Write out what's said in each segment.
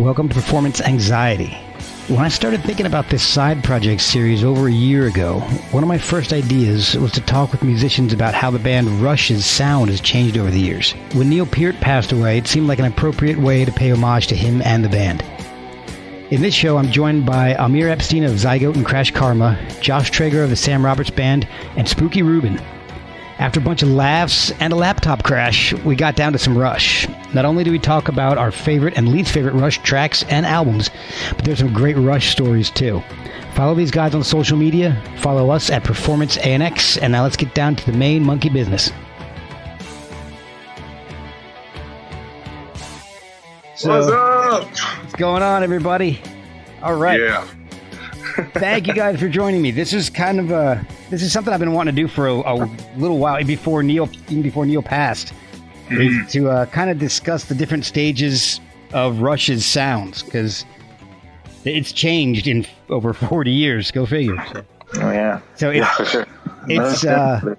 Welcome to Performance Anxiety. When I started thinking about this side project series over a year ago, one of my first ideas was to talk with musicians about how the band Rush's sound has changed over the years. When Neil Peart passed away, it seemed like an appropriate way to pay homage to him and the band. In this show, I'm joined by Amir Epstein of Zygote and Crash Karma, Josh Traeger of the Sam Roberts Band, and Spooky Rubin. After a bunch of laughs and a laptop crash, we got down to some Rush. Not only do we talk about our favorite and least favorite Rush tracks and albums, but there's some great Rush stories too. Follow these guys on social media, follow us at Performance ANX, and now let's get down to the main monkey business. So, what's up? What's going on, everybody? All right. Yeah. Thank you guys for joining me. This is kind of this is something I've been wanting to do for a little while, even before Neil passed, is to kind of discuss the different stages of Rush's sounds, because it's changed in over 40 years. Go figure. So, oh yeah. So it's, for sure. It's and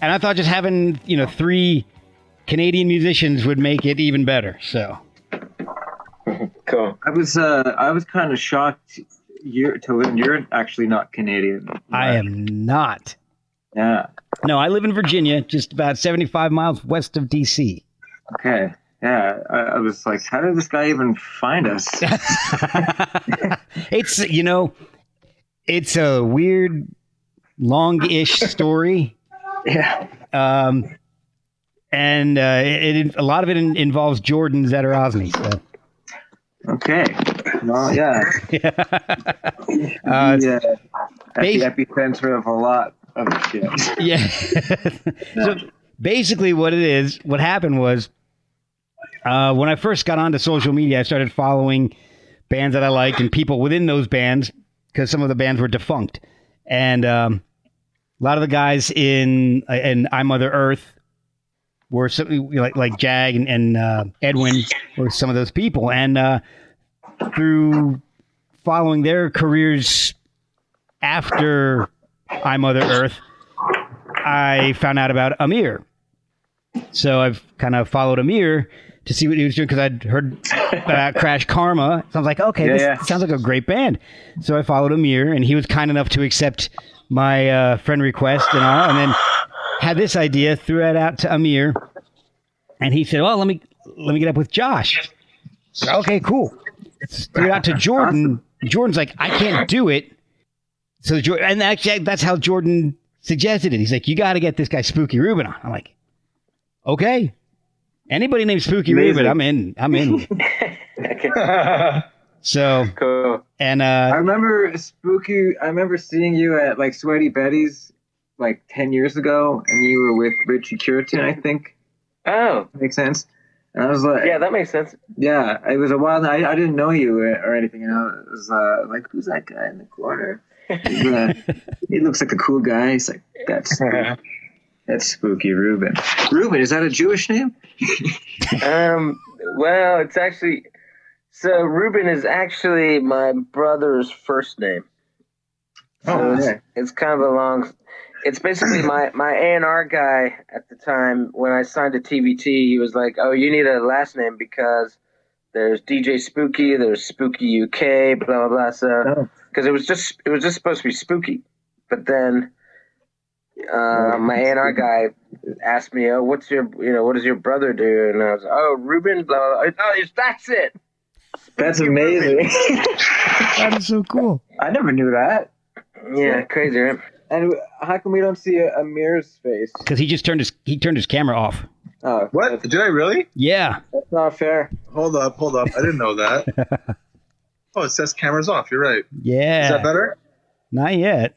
I thought just having 3 Canadian musicians would make it even better. So cool. I was kind of shocked. You're actually not Canadian. I am not. Yeah. No, I live in Virginia, just about 75 miles west of D.C. Okay. Yeah. I was like, how did this guy even find us? It's, it's a weird, long-ish story. Yeah. And a lot of it involves Jordan Zederosny. So. Okay. Well, yeah. At the epicenter of a lot of shit. Yeah. So basically what happened was, when I first got onto social media, I started following bands that I liked and people within those bands, because some of the bands were defunct. And a lot of the guys in I Mother Earth were something like Jag and Edwin were some of those people. And through following their careers after I Mother Earth, I found out about Amir. So I've kind of followed Amir to see what he was doing, because I'd heard about Crash Karma. So I was like, okay, this sounds like a great band. So I followed Amir, and he was kind enough to accept my friend request and all, and then had this idea, threw it out to Amir, and he said, well, let me get up with Josh. Okay, cool. Threw it out to Jordan. Awesome. Jordan's like, I can't do it. So and actually, that's how Jordan suggested it. He's like, you got to get this guy Spooky Rubin on. I'm like, okay. Anybody named Spooky Rubin, I'm in. So cool. And I remember seeing you at like Sweaty Betty's like 10 years ago, and you were with Richie Curtin, I think. Oh, makes sense. And I was like, yeah, that makes sense. Yeah, it was a while. I didn't know you or anything. It was like, who's that guy in the corner? He looks like a cool guy. He's like, that's Spooky Rubin. Rubin, is that a Jewish name? Well, it's actually, so Rubin is actually my brother's first name. So it's kind of a long. It's basically my A&R guy at the time. When I signed to TVT, he was like, oh, you need a last name because there's DJ Spooky, there's Spooky UK, blah, blah, blah. So, because it was just supposed to be Spooky. But then my A&R guy asked me, oh, what does your brother do? And I was like, oh, Rubin, blah, blah, blah. Oh, that's it. That's amazing. That is so cool. I never knew that. Yeah, crazy, right? And how come we don't see Amir's face? Because he just turned his camera off. Oh, what? Did I really? Yeah. That's not fair. Hold up. I didn't know that. Oh, it says camera's off. You're right. Yeah. Is that better? Not yet.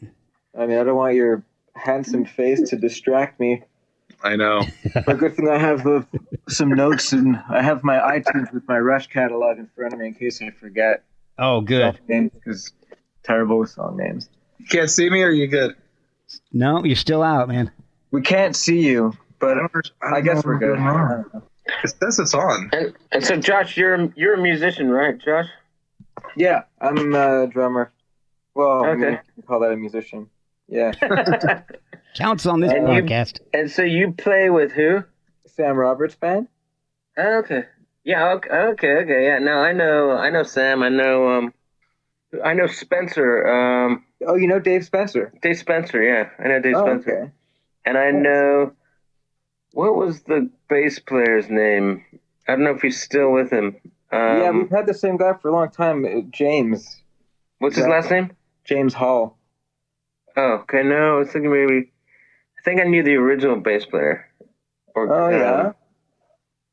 I mean, I don't want your handsome face to distract me. I know. But good thing I have some notes, and I have my iTunes with my Rush catalog in front of me in case I forget. Oh, good. Because terrible with song names. You can't see me, or are you good? No, you're still out, man. We can't see you, but I guess we're good. It says it's on. And so, Josh, you're a musician, right, Josh? Yeah, I'm a drummer. Well, okay. I mean, you can call that a musician. Yeah. Counts on this podcast. And so you play with who? Sam Roberts Band. Oh, okay. Yeah. Okay. Yeah. No, I know Sam. I know Spencer. Oh, you know Dave Spencer? Dave Spencer. Yeah, I know Dave Oh, Spencer. okay. And I know what was the bass player's name? I don't know if he's still with him. Yeah, we've had the same guy for a long time, James. What's his last name? James Hall. Oh, okay. No, I was thinking maybe. I think I knew the original bass player. Oh, yeah.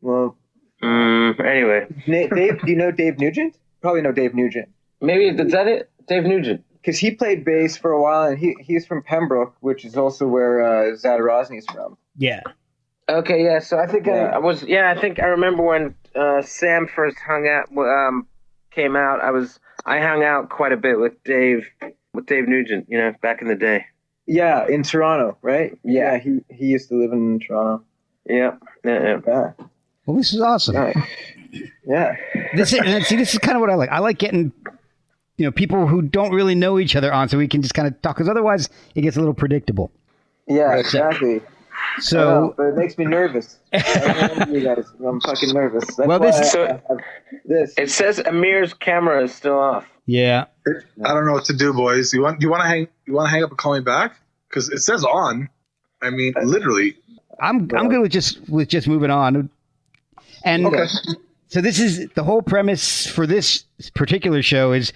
Well, anyway, Dave. Do you know Dave Nugent? Probably know Dave Nugent. maybe is that it? Dave Nugent. Because he played bass for a while, and he's from Pembroke, which is also where Zadarozny's from. Yeah. Okay, yeah. So I think Yeah. I think I remember when Sam first came out. I hung out quite a bit with Dave Nugent. You know, back in the day. Yeah, in Toronto, right? Yeah. He used to live in Toronto. Yeah. Yeah. Well, this is awesome. Yeah. This is kind of what I like. I like getting, people who don't really know each other on, so we can just kind of talk. Because otherwise, it gets a little predictable. Yeah, exactly. So, but it makes me nervous. I don't know you guys. I'm fucking nervous. That's Well, why this- I have this. It says Amir's camera is still off. yeah. I don't know what to do, boys. You want to hang up and call me back? Because it says on. I mean, literally. I'm good with just moving on. And Okay. so this is the whole premise for this particular show is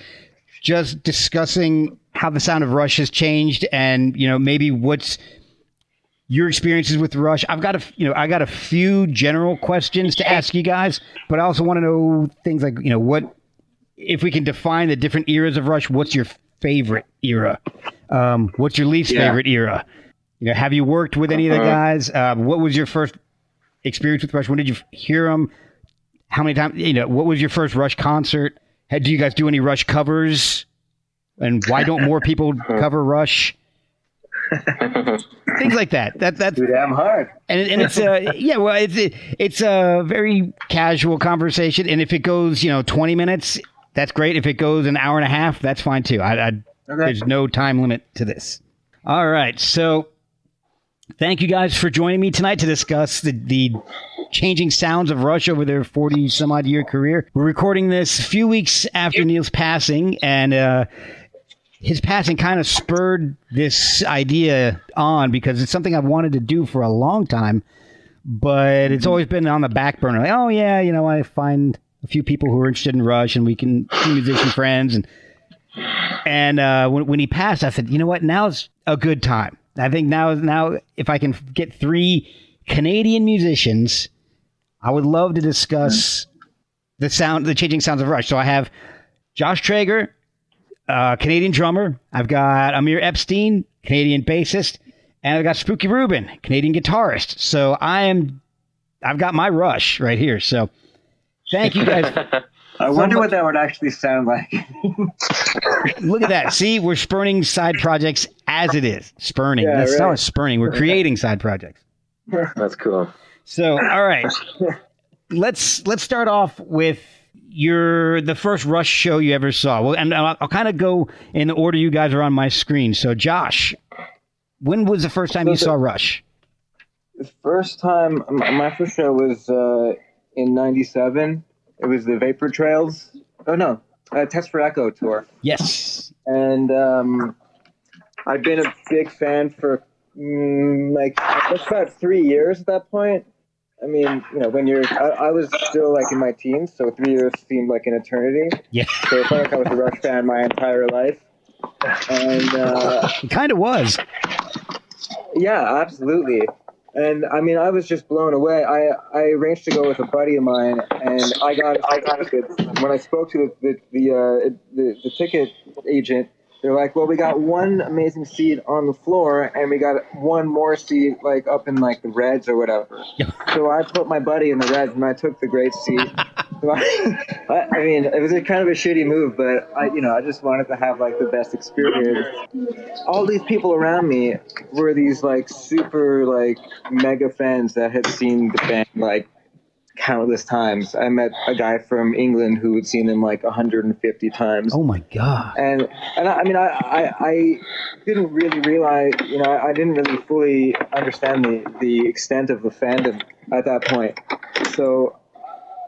just discussing how the sound of Rush has changed, and maybe what's your experiences with Rush. I got a few general questions to ask you guys, but I also want to know things like what, if we can define the different eras of Rush. What's your favorite era? What's your least favorite era? Have you worked with any of the guys? What was your first experience with Rush? When did you hear them? How many times? What was your first Rush concert? Do you guys do any Rush covers? And why don't more people cover Rush? Things like that. That's too damn hard. And it's it's a very casual conversation. And if it goes 20 minutes, that's great. If it goes an hour and a half, that's fine too. There's no time limit to this. All right, so thank you guys for joining me tonight to discuss the changing sounds of Rush over their 40 some odd year career. We're recording this a few weeks after Neil's passing, and his passing kind of spurred this idea on because it's something I've wanted to do for a long time, but it's always been on the back burner. Like, oh yeah, I find a few people who are interested in Rush and we can be musician friends. And when he passed, I said, you know what? Now's a good time. I think now if I can get 3 Canadian musicians, I would love to discuss the changing sounds of Rush. So I have Josh Traeger, Canadian drummer. I've got Amir Epstein, Canadian bassist, and I've got Spooky Rubin, Canadian guitarist. So I've got my Rush right here. So thank you guys. I wonder what that would actually sound like. Look at that. See, we're spurning side projects as it is. Spurning. Yeah, That's right. not spurning. We're creating side projects. That's cool. So, all right. Let's start off with the first Rush show you ever saw. Well, and I'll kind of go in the order you guys are on my screen. So, Josh, when was the first time you saw Rush? The first time, my first show was in '97. It was the Vapor Trails. Oh no, Test for Echo tour. Yes. And I'd been a big fan for just about 3 years at that point. I mean, when I was still in my teens, so 3 years seemed like an eternity. Yeah. So it felt like I was a Rush fan my entire life. And it kind of was. yeah, absolutely. And I mean, I was just blown away. I arranged to go with a buddy of mine, and I got tickets. When I spoke to the ticket agent, they're like, "Well, we got one amazing seat on the floor, and we got one more seat up in the Reds or whatever." So I put my buddy in the Reds, and I took the great seat. I mean, it was kind of a shitty move, but I just wanted to have the best experience. All these people around me were these super mega fans that had seen the band countless times. I met a guy from England who had seen them 150 times. Oh my God. And I mean, I didn't really realize, I didn't really fully understand the extent of the fandom at that point. So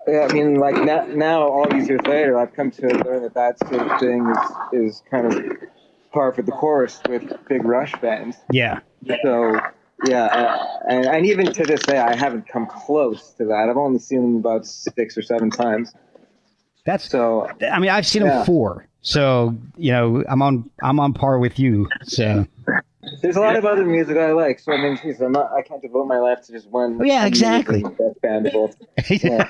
I mean, like now, all these years later, I've come to learn that sort of thing is kind of par for the course with big Rush bands. Yeah. So, and even to this day, I haven't come close to that. I've only seen them about 6 or 7 times. That's so. I mean, I've seen them 4, so I'm on par with you. So there's a lot of other music I like. So I mean, geez, I can't devote my life to just one. Oh, yeah, exactly. Best band of all. Yeah.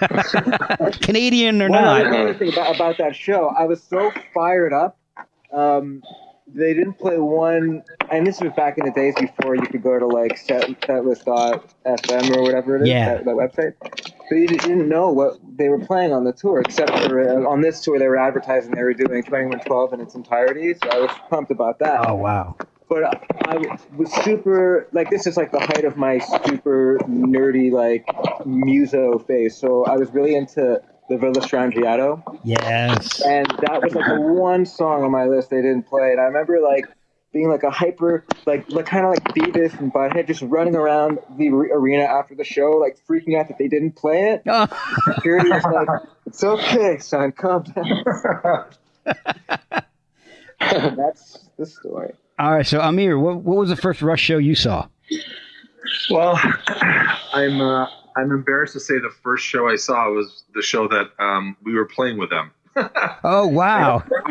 Canadian or not. not. Another thing about that show, I was so fired up. They didn't play one, and this was back in the days before you could go to like setlist.fm or whatever it is, that website. So you didn't know what they were playing on the tour, except for on this tour they were advertising they were doing 2112 in its entirety. So I was pumped about that. Oh wow! But I was super, like, this is like the height of my super nerdy like muso phase. So I was really into the Villa Strangiato. Yes. And that was like the one song on my list they didn't play. And I remember like being like a hyper, like kind of like Beavis and Butthead, just running around the arena after the show, like freaking out that they didn't play it. Oh. Security was like, "It's okay, son, calm down." That's the story. All right, so Amir, what was the first Rush show you saw? Well, I'm embarrassed to say the first show I saw was the show that we were playing with them. Oh, wow. At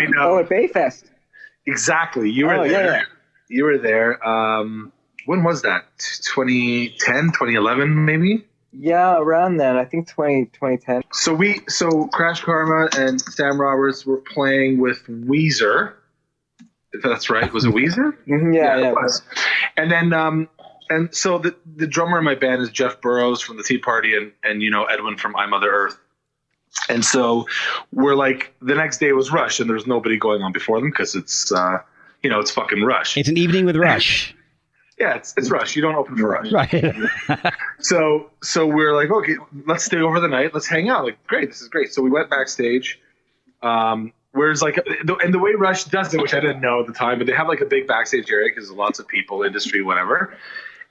Bayfest. Exactly. You were there. Yeah. You were there. When was that? 2010, 2011, maybe? Yeah, around then. I think 2010. So Crash Karma and Sam Roberts were playing with Weezer. If that's right. Was it Weezer? Yeah, it was. And then and so the drummer in my band is Jeff Burrows from the Tea Party and Edwin from I Mother Earth. And so we're like, the next day was Rush and there's nobody going on before them because it's it's fucking Rush. It's an evening with Rush. Yeah, it's Rush. You don't open for Rush. Right. So we're like, okay, let's stay over the night. Let's hang out. Like, great, this is great. So we went backstage. Whereas like, and the way Rush does it, which I didn't know at the time, but they have like a big backstage area because there's lots of people, industry, whatever.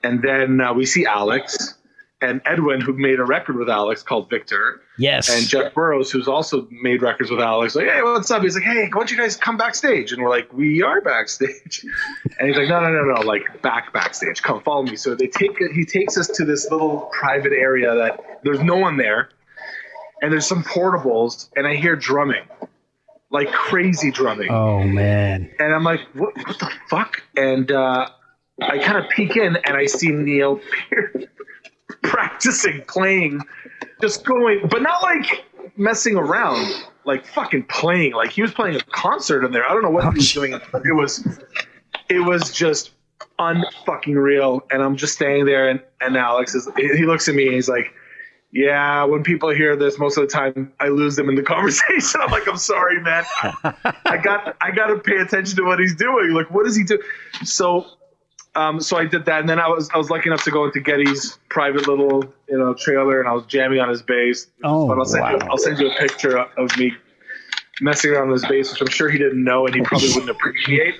And then we see Alex and Edwin, who made a record with Alex called Victor. Yes. And Jeff Burrows, who's also made records with Alex. Like, hey, what's up? He's like, hey, why don't you guys come backstage? And we're like, we are backstage. And he's like, no, like backstage. Come, follow me. So he takes us to this little private area that there's no one there. And there's some portables, and I hear drumming. Like crazy drumming. Oh, man. And I'm like, what the fuck? And I kind of peek in, and I see Neil Peart practicing playing, just going, but not like messing around, like fucking playing. Like he was playing a concert in there. I don't know what he was doing. But it was just unfucking real. And I'm just standing there, and Alex he looks at me and he's like, yeah, when people hear this, most of the time I lose them in the conversation. I'm like, I'm sorry, man. I got to pay attention to what he's doing. Like, what does he do? So I did that, and then I was lucky enough to go into Getty's private little trailer, and I was jamming on his bass. Oh, but I'll send you a picture of me messing around on his bass, which I'm sure he didn't know, and he probably wouldn't appreciate.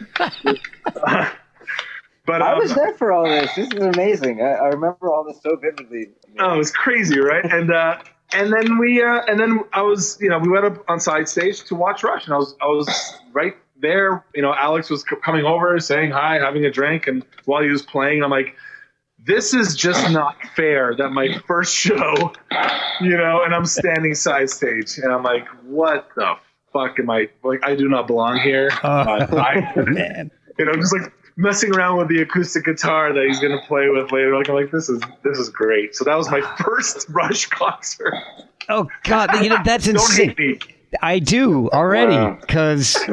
But I was there for all this. This is amazing. I remember all this so vividly. Oh, it was crazy, right? And then I was, we went up on side stage to watch Rush, and I was right there. Alex was coming over, saying hi, having a drink, and while he was playing, I'm like, this is just not fair that my first show, and I'm standing side stage, and I'm like, what the fuck am I, like, I do not belong here. Man. Just like messing around with the acoustic guitar that he's going to play with later. Like, I'm like, this is great. So that was my first Rush concert. Oh God, that's insane. Don't hate me. I do already, because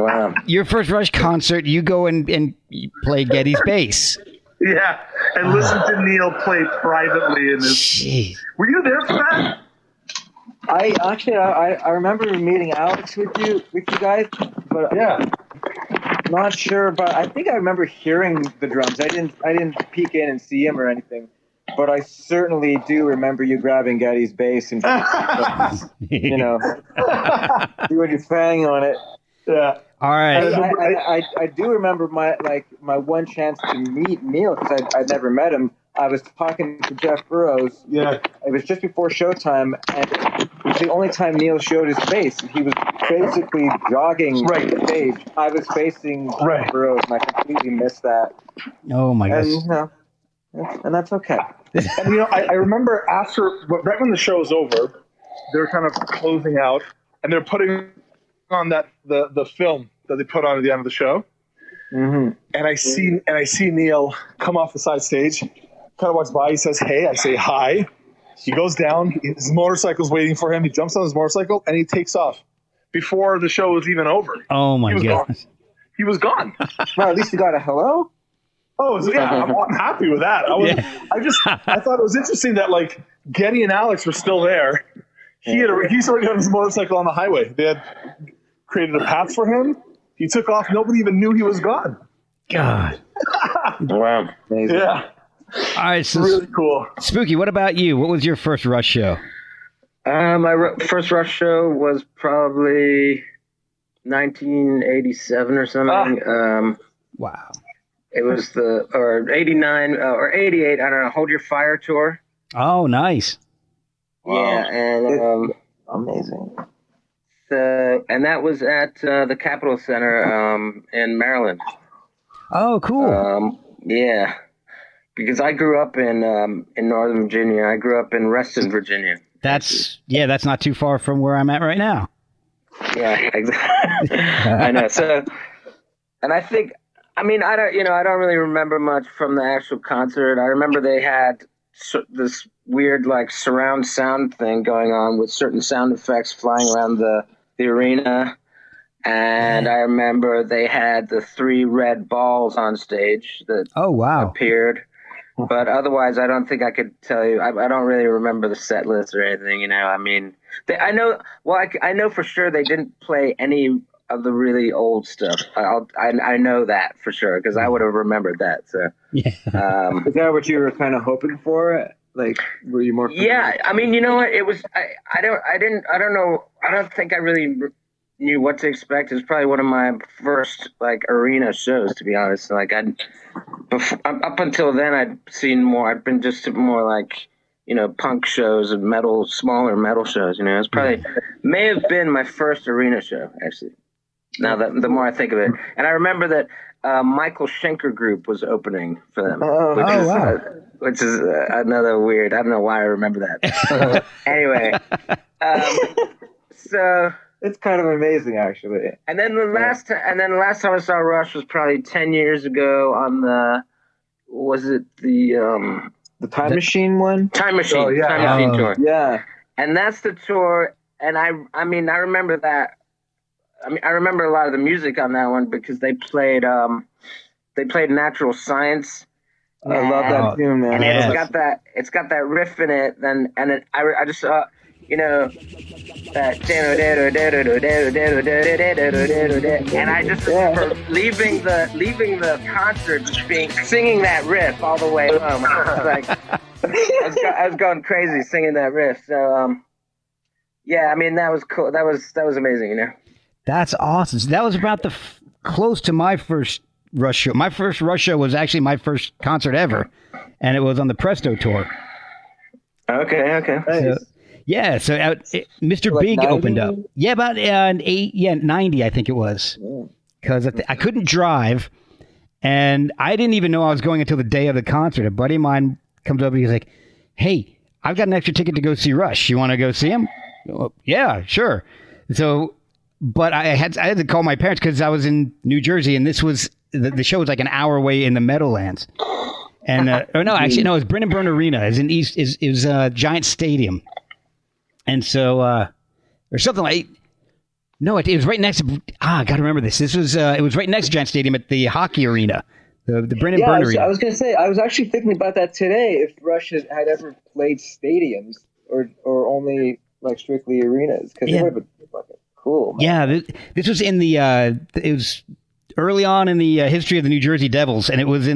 your first Rush concert, you go and you play Getty's bass. Yeah, and listen to Neil play privately in his. Jeez. Were you there for that? I remember meeting Alex with you guys, but yeah. Not sure, but I think I remember hearing the drums. I didn't peek in and see him or anything, but I certainly do remember you grabbing Getty's bass and doing your thing on it. Yeah. All right. I do remember my one chance to meet Neil, because I'd never met him. I was talking to Jeff Burrows. Yeah. It was just before showtime, and was the only time Neil showed his face. He was basically jogging the stage. I was facing the road, and I completely missed that. Oh my gosh. And that's okay. And I remember right when the show was over, they were kind of closing out, and they're putting on the film that they put on at the end of the show. Mm-hmm. And I see Neil come off the side stage, kind of walks by. He says, "Hey," I say, "Hi." He goes down. His motorcycle's waiting for him. He jumps on his motorcycle and he takes off before the show was even over. Oh my god! He was gone. Well, at least he got a hello. Oh yeah, I'm happy with that. I thought it was interesting that like Getty and Alex were still there. He's already on his motorcycle on the highway. They had created a path for him. He took off. Nobody even knew he was gone. God. Wow. Amazing. Yeah. All right. So really cool. Spooky, what about you? What was your first Rush show? My first Rush show was probably 1987 or something. Wow. It was or 89 or 88. I don't know. Hold Your Fire tour. Oh, nice. Wow. Yeah, and amazing. And that was at the Capitol Center in Maryland. Oh, cool. Yeah, because I grew up in Northern Virginia. I grew up in Reston, Virginia. That's not too far from where I'm at right now. Yeah, exactly. I know. So, and I think, I don't really remember much from the actual concert. I remember they had this weird like surround sound thing going on with certain sound effects flying around the arena, and I remember they had the 3 red balls on stage that appeared, but otherwise I don't think I could tell you. I don't really remember the set list or anything. I know for sure they didn't play any of the really old stuff. I know that for sure because I would have remembered that. So yeah. Is that what you were kind of hoping for? Like, were you more? Yeah, you know what? It was. I don't know. I don't think I really knew what to expect. It was probably one of my first like arena shows, to be honest. Like up until then, I'd seen more. I'd been just to more like punk shows and smaller metal shows. It was probably may have been my first arena show actually. Now that the more I think of it, and I remember that Michael Schenker Group was opening for them. Which is another weird. I don't know why I remember that. Anyway, so it's kind of amazing, actually. And then the last time I saw Rush was probably 10 years ago on the Time Machine one? Time Machine. Oh, yeah. Time Machine tour. Yeah. And that's the tour. And I remember that. I remember a lot of the music on that one because they played Natural Science. I love that tune, man. And it's got that riff in it. I just saw, that, and I just remember leaving the concert, just singing that riff all the way home. I was going crazy singing that riff. So, that was cool. That was amazing, That's awesome. So that was about close to my first Rush show. My first Rush show was actually my first concert ever, and it was on the Presto tour. Okay. Nice. So Mr. Like Big 90? opened up. Yeah, about 90, I think it was. Because I couldn't drive, and I didn't even know I was going until the day of the concert. A buddy of mine comes up and he's like, "Hey, I've got an extra ticket to go see Rush. You want to go see him?" Well, yeah, sure. So, but I had to call my parents because I was in New Jersey, and this was the show was like an hour away in the Meadowlands. And it was Brennan Byrne Arena. It was a giant stadium. And so, or something like, no, it was right next to, I got to remember this. It was right next to Giant Stadium at the hockey arena, the Brennan Byrne Arena. I was going to say, I was actually thinking about that today, if Rush had ever played stadiums or only like strictly arenas, because it would have been fucking cool. Man. Yeah, this was in it was early on in the history of the New Jersey Devils, and it was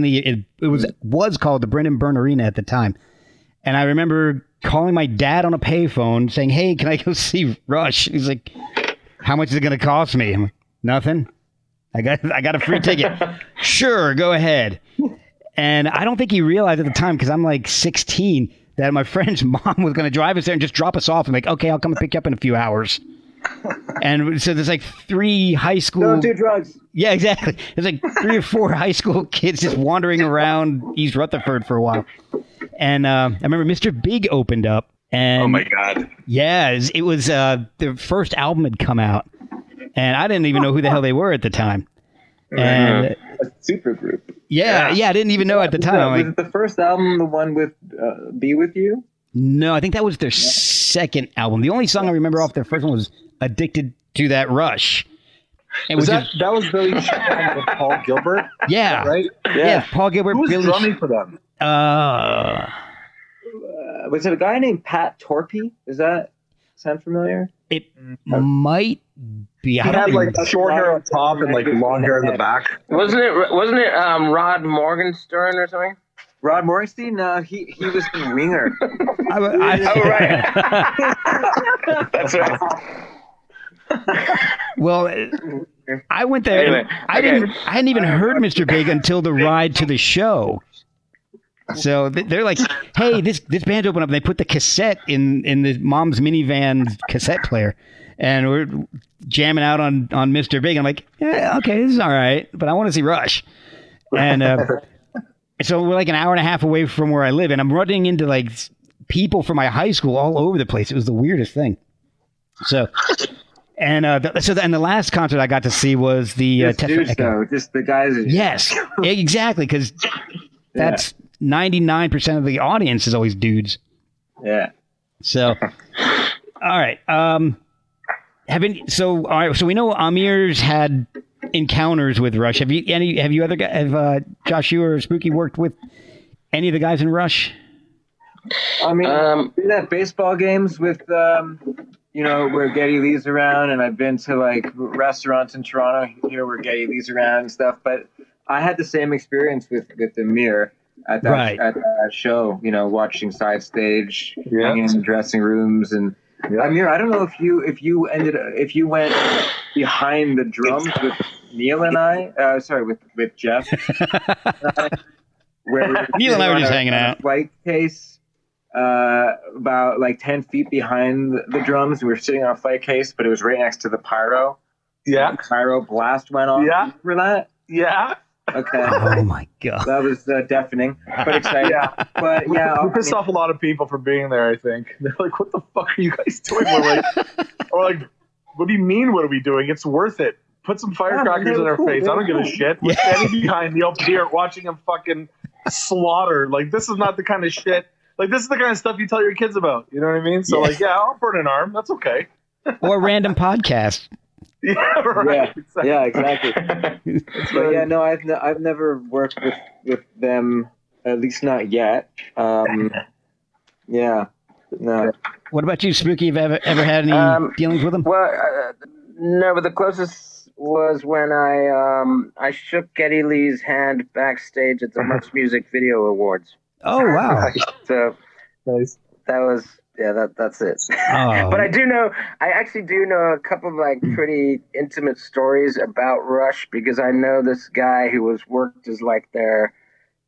was called the Brennan Byrne Arena at the time. And I remember calling my dad on a payphone saying, "Hey, can I go see Rush?" He's like, "How much is it going to cost me?" I'm like, "Nothing. I got a free ticket." "Sure, go ahead." And I don't think he realized at the time, because I'm like 16, that my friend's mom was going to drive us there and just drop us off and like, okay, I'll come and pick you up in a few hours. And so there's like 3 high school. Don't do drugs. Yeah, exactly. There's like 3 or 4 high school kids just wandering around East Rutherford for a while. And I remember Mr. Big opened up. And Oh my God. yeah, it was their first album had come out. And I didn't even know who the hell they were at the time. And A super group. yeah, I didn't even know at the time. I'm Was like, it the first album the one with Be With You? no, I think that was their second album. The only song I remember off their first one was Addicted to That Rush. And Was that was Billy Sheehan with Paul Gilbert? yeah, Right? yeah, Paul Gilbert, Who was Billy. drumming for them? Was it a guy named Pat Torpy? Does that sound familiar? It might be. He I don't had even- like short hair on top and like long hair in the back. Wasn't it Rod Morgenstern or something? Rod Morgenstein? No, he was in Winger. I, Oh, right. That's right. well, I went there. Anyway, I hadn't even heard Mr. Big until the ride to the show. So they're like, "Hey, this band opened up." And they put the cassette in the mom's minivan cassette player, and we're jamming out on Mr. Big. I'm like, yeah, okay, this is all right, but I want to see Rush. And so we're like an hour and a half away from where I live, and I'm running into like people from my high school all over the place. It was the weirdest thing. So. And the last concert I got to see was the Just Test dudes, Echo. though. Just the guys. Yes, exactly, because that's 99% of the audience is always dudes. Yeah. So, all right. All right. So we know Amir's had encounters with Rush. Have you other guys? Have Josh, you or Spooky worked with any of the guys in Rush? I mean, I've been at baseball games with, where Geddy Lee's around, and I've been to like restaurants in Toronto here where Geddy Lee's around and stuff. But I had the same experience with Amir at that show. Watching side stage, hanging in the dressing rooms, and Amir. I don't know if you went behind the drums with Neil and I. With Jeff. Where Neil and I were just hanging out. Flight case. About like 10 feet behind the drums. We were sitting on a flight case, but it was right next to the pyro. Yeah. The pyro blast went off. Yeah. For that? Yeah. Okay. Oh my god. That was deafening, but exciting. Yeah. But yeah. We pissed off a lot of people for being there, I think. They're like, what the fuck are you guys doing? We're like, what do you mean, what are we doing? It's worth it. Put some firecrackers in our face. I don't give a shit. We're standing behind Neil Peart watching him fucking slaughter. Like, this is not the kind of shit. Like, this is the kind of stuff you tell your kids about. You know what I mean? So, I'll burn an arm. That's okay. Or a random podcast. Yeah, right. Yeah, exactly. But yeah, no, I've never worked with them, at least not yet. Yeah, no. What about you, Spooky? Have you ever had any dealings with them? Well, no, but the closest was when I shook Geddy Lee's hand backstage at the Much Music Video Awards. Oh wow! So Nice. that was that's it. Oh. But I actually do know a couple of like pretty intimate stories about Rush because I know this guy who was worked as like their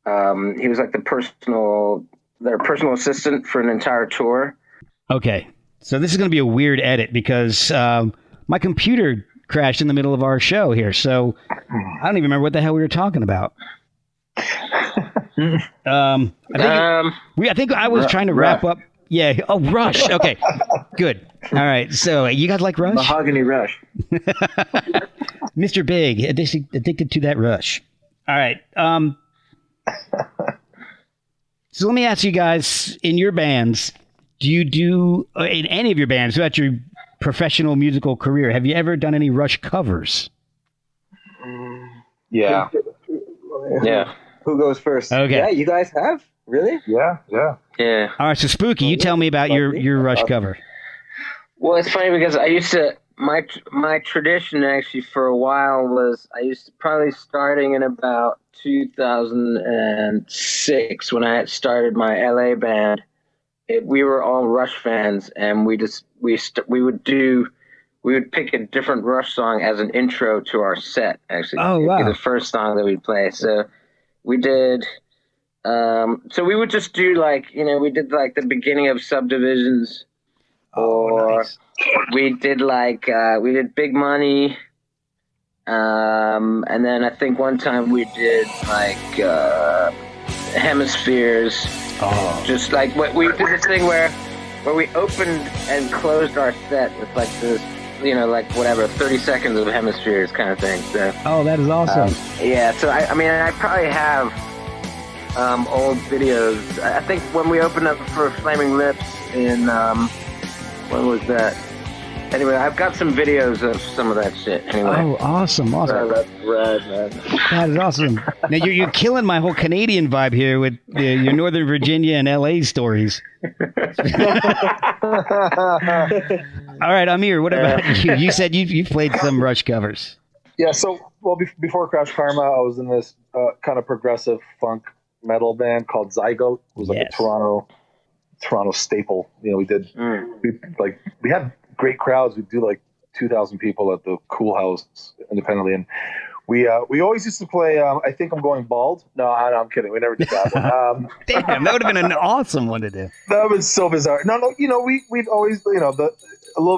he was like their personal assistant for an entire tour. Okay, so this is going to be a weird edit because my computer crashed in the middle of our show here, so I don't even remember what the hell we were talking about. I think I was trying to wrap up. Yeah. Oh, Rush. Okay. Good. All right. So you guys like Rush? Mahogany Rush. Mr. Big, addicted to that Rush. All right. So let me ask you guys, in your bands, do you do, in any of your bands, throughout your professional musical career, have you ever done any Rush covers? Yeah. Yeah. Who goes first? Okay. Yeah, you guys have? Really? Yeah. Yeah. All right, so Spooky, you tell me about your Rush cover. Well, it's funny because I used to my tradition actually for a while was I used to probably starting in about 2006 when I had started my LA band. We were all Rush fans, and we would pick a different Rush song as an intro to our set. Actually, Oh wow! It'd be the first song that we'd play. So we did So we would just do like, we did like the beginning of Subdivisions, or nice. we did Big Money. And then I think one time we did like Hemispheres. Oh. Just like we did this thing where we opened and closed our set with like this, like whatever, 30 seconds of Hemispheres kind of thing. So. Oh, that is awesome. Yeah. So I probably have old videos. I think when we opened up for Flaming Lips in when was that? Anyway, I've got some videos of some of that shit. Anyway. Oh, awesome. That's rad, man. That is awesome. Now you're killing my whole Canadian vibe here with your Northern Virginia and LA stories. All right, Amir, what about you? You said you've played some Rush covers. Yeah, so, before Crash Karma, I was in this kind of progressive funk metal band called Zygote. It was like a Toronto staple. We did, we had great crowds. We'd do like 2,000 people at the Cool House independently. And we always used to play, I Think I'm Going Bald. No, I'm kidding. We never did that one. Damn, that would have been an awesome one to do. That was so bizarre. No, we'd always, a little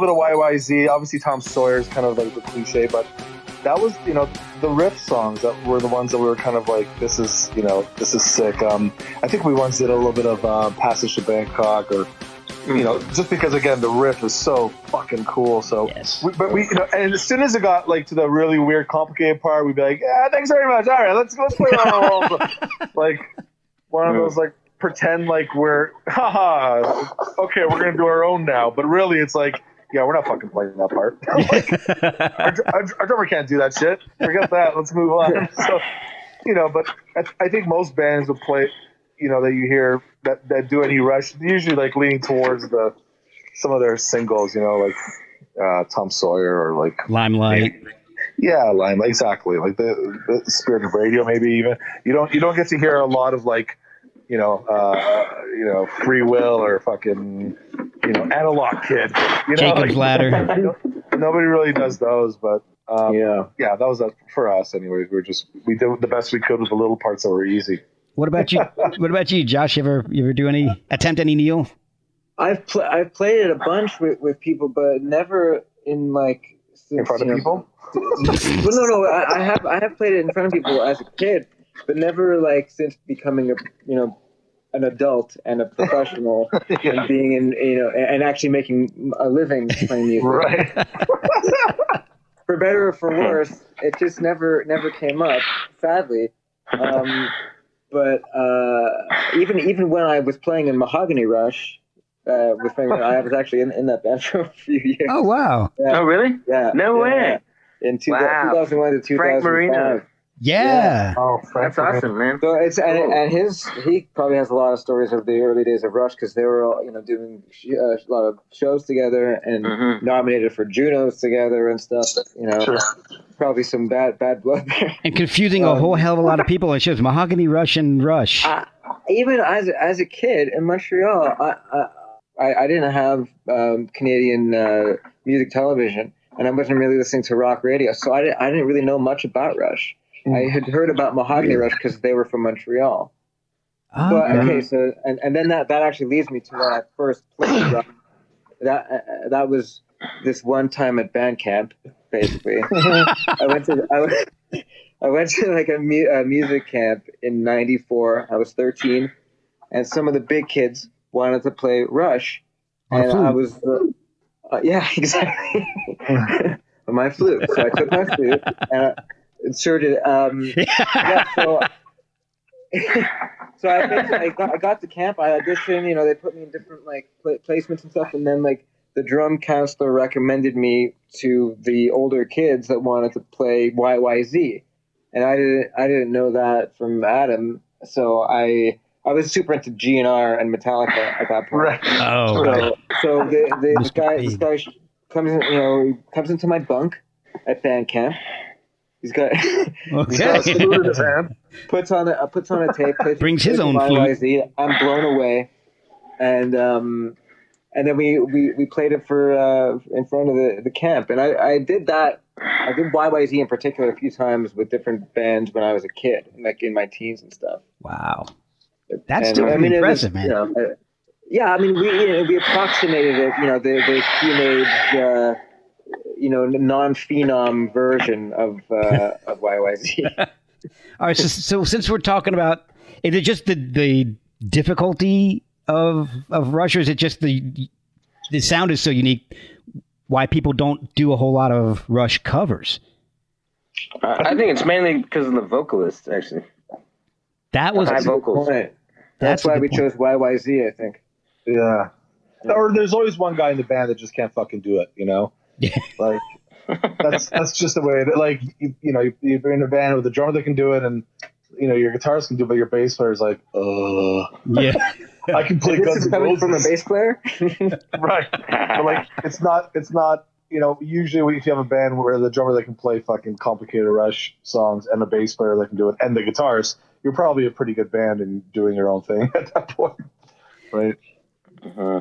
bit of YYZ. Obviously, Tom Sawyer's kind of like the cliche, but that was, the riff songs that were the ones that we were kind of like, this is sick. I think we once did a little bit of Passage to Bangkok, or, just because, again, the riff is so fucking cool. So, yes. And as soon as it got like to the really weird, complicated part, we'd be like, yeah, thanks very much. All right, let's play our own. Like one of those like pretend like we're, okay, we're gonna do our own now, but really it's like, yeah, we're not fucking playing that part. Like, our drummer can't do that shit. Forget that. Let's move on. So, but I think most bands would play, that you hear that do any Rush, usually like leaning towards some of their singles, like Tom Sawyer or like Limelight. Yeah, Limelight, exactly. Like the Spirit of Radio, maybe even. You don't get to hear a lot of like, Free Will or fucking, Analog Kid. Jacob's Ladder. Nobody really does those, but that was for us. Anyways, we did the best we could with the little parts that were easy. What about you? What about you, Josh? You ever do any Neil? I've played it a bunch with people, but never in like in front of people. Well, no, I have played it in front of people as a kid, but never like since becoming an adult and a professional and being in and actually making a living playing music. Right. For better or for worse, it just never came up, sadly. But even when I was playing in Mahogany Rush with Frank, I was actually in that band for a few years. Oh wow! Yeah. Oh really? Yeah. No way. In 2001 to 2005. Frank Marino. Yeah. Oh, that's awesome, man. So he probably has a lot of stories of the early days of Rush, because they were all doing a lot of shows together and nominated for Junos together and stuff. Sure. Probably some bad blood there. And confusing a whole hell of a lot of people. It shows Mahogany Rush and Rush. Even as a kid in Montreal, I didn't have Canadian music television, and I wasn't really listening to rock radio, so I didn't really know much about Rush. I had heard about Mahogany Rush because they were from Montreal. Oh, but okay, so and then that actually leads me to when I first played Rush. That was this one time at band camp, basically. I went to like a music camp in '94. I was 13, and some of the big kids wanted to play Rush, and I was yeah, exactly. On my flute. So I took my flute and inserted. So I got to camp. I auditioned. They put me in different like placements and stuff, and then like the drum counselor recommended me to the older kids that wanted to play YYZ, and I didn't know that from Adam. So I was super into GNR and Metallica at that point. Right. Oh. So this guy comes in, comes into my bunk at band camp. He's got puts on a tape, brings his own flute. I'm blown away, and then we played it for in front of the camp, and I did that. I did YYZ in particular a few times with different bands when I was a kid, like in my teens and stuff. Wow. That's still pretty impressive, man. Yeah, I mean, we approximated it. The teenage, non-phenom version of YYZ. All right, so since we're talking about, is it just the difficulty of Rush, or is it just the sound is so unique? Why people don't do a whole lot of Rush covers? I think it's mainly because of the vocalist, actually. That was high vocals. That's why we chose YYZ, I think. Yeah. Or there's always one guy in the band that just can't fucking do it, Yeah. Like that's just the way that, like, you're in a band with a drummer that can do it, and your guitarist can do it, but your bass player's like, yeah. I can play Guns N' Roses from a bass player, right? But like, it's not. Usually if you have a band where the drummer that can play fucking complicated Rush songs and the bass player that can do it and the guitarist, you're probably a pretty good band and doing your own thing at that point, right? Uh-huh.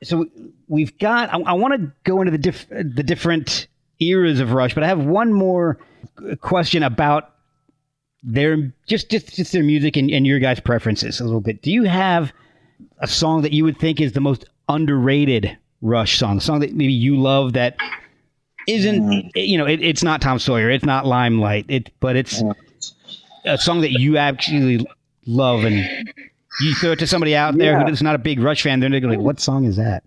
So we've got. I want to go into the different eras of Rush, but I have one more question about their just their music and your guys' preferences a little bit. Do you have a song that you would think is the most underrated Rush song? A song that maybe you love that isn't, it's not Tom Sawyer, it's not Limelight, but it's a song that you actually love, and you throw it to somebody out there who's not a big Rush fan, they're going to be like, what song is that?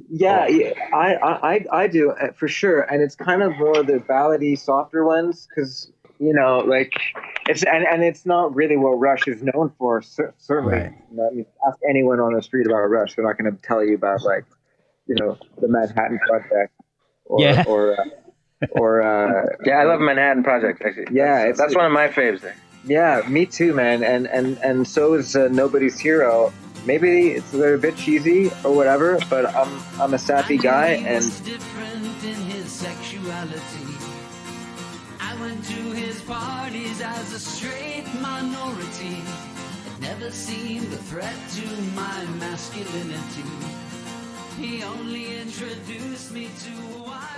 Yeah, I do for sure, and it's kind of more the ballady, softer ones, because it's not really what Rush is known for. Certainly, right. I mean, ask anyone on the street about Rush, they're not going to tell you about the Manhattan Project, or yeah, I love Manhattan Project, actually. Yeah, that's one of my faves there. Yeah, me too, man. And so is Nobody's Hero. Maybe they're a bit cheesy or whatever, but I'm a sappy guy, and different in his sexuality. I went to his parties as a straight minority. It never seemed a threat to my masculinity. He only introduced me to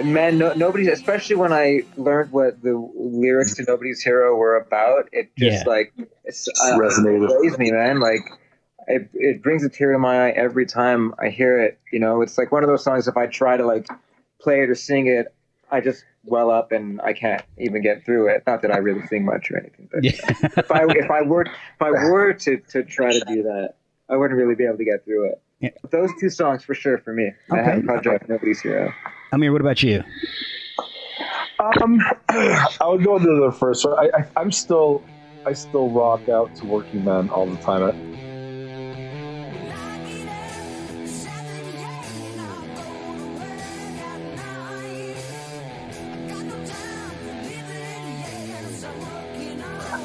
man, nobody's, especially when I learned what the lyrics to Nobody's Hero were about, it just resonated. It plays me, man. Like, it brings a tear to my eye every time I hear it. It's like one of those songs, if I try to play it or sing it, I just well up and I can't even get through it. Not that I really sing much or anything, but if I were to try to do that, I wouldn't really be able to get through it. Yeah. Those two songs for sure for me. Manhattan Project, Nobody's Hero. Amir, what about you? I would go into the first one. I still rock out to Working Man all the time.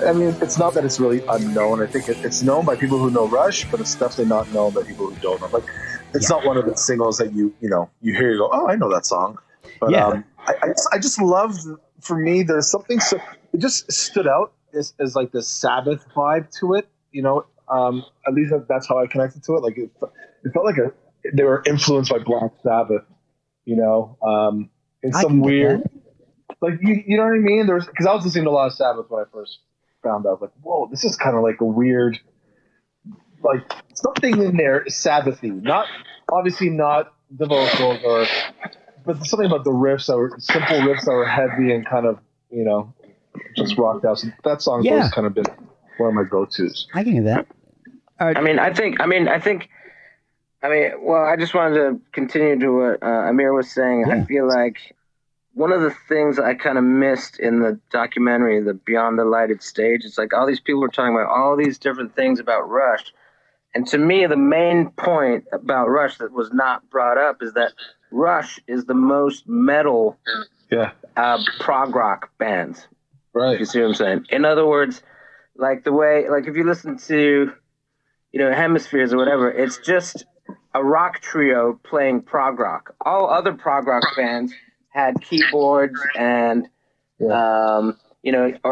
I mean, it's not that it's really unknown. I think it's known by people who know Rush, but it's definitely not known by people who don't know. Like, it's not one of the singles that you hear, you go, oh, I know that song. But I just love, for me, there's something it just stood out as like this Sabbath vibe to it. At least that's how I connected to it. Like, it felt like they were influenced by Black Sabbath. In some weird, like, you know what I mean? Because I was listening to a lot of Sabbath when I first found out, like, whoa, this is kind of like a weird, like, something in there is Sabbathy. Obviously not the vocals, but something about the riffs that were simple riffs that were heavy and kind of, just rocked out. So that song's always kind of been one of my go-tos. I can hear that. I just wanted to continue to what Amir was saying. Yeah. I feel like one of the things I kind of missed in the documentary, the Beyond the Lighted Stage, it's like all these people were talking about all these different things about Rush. And to me, the main point about Rush that was not brought up is that Rush is the most metal prog rock bands. Right. You see what I'm saying? In other words, like the way, like if you listen to, Hemispheres or whatever, it's just a rock trio playing prog rock. All other prog rock bands had keyboards and, or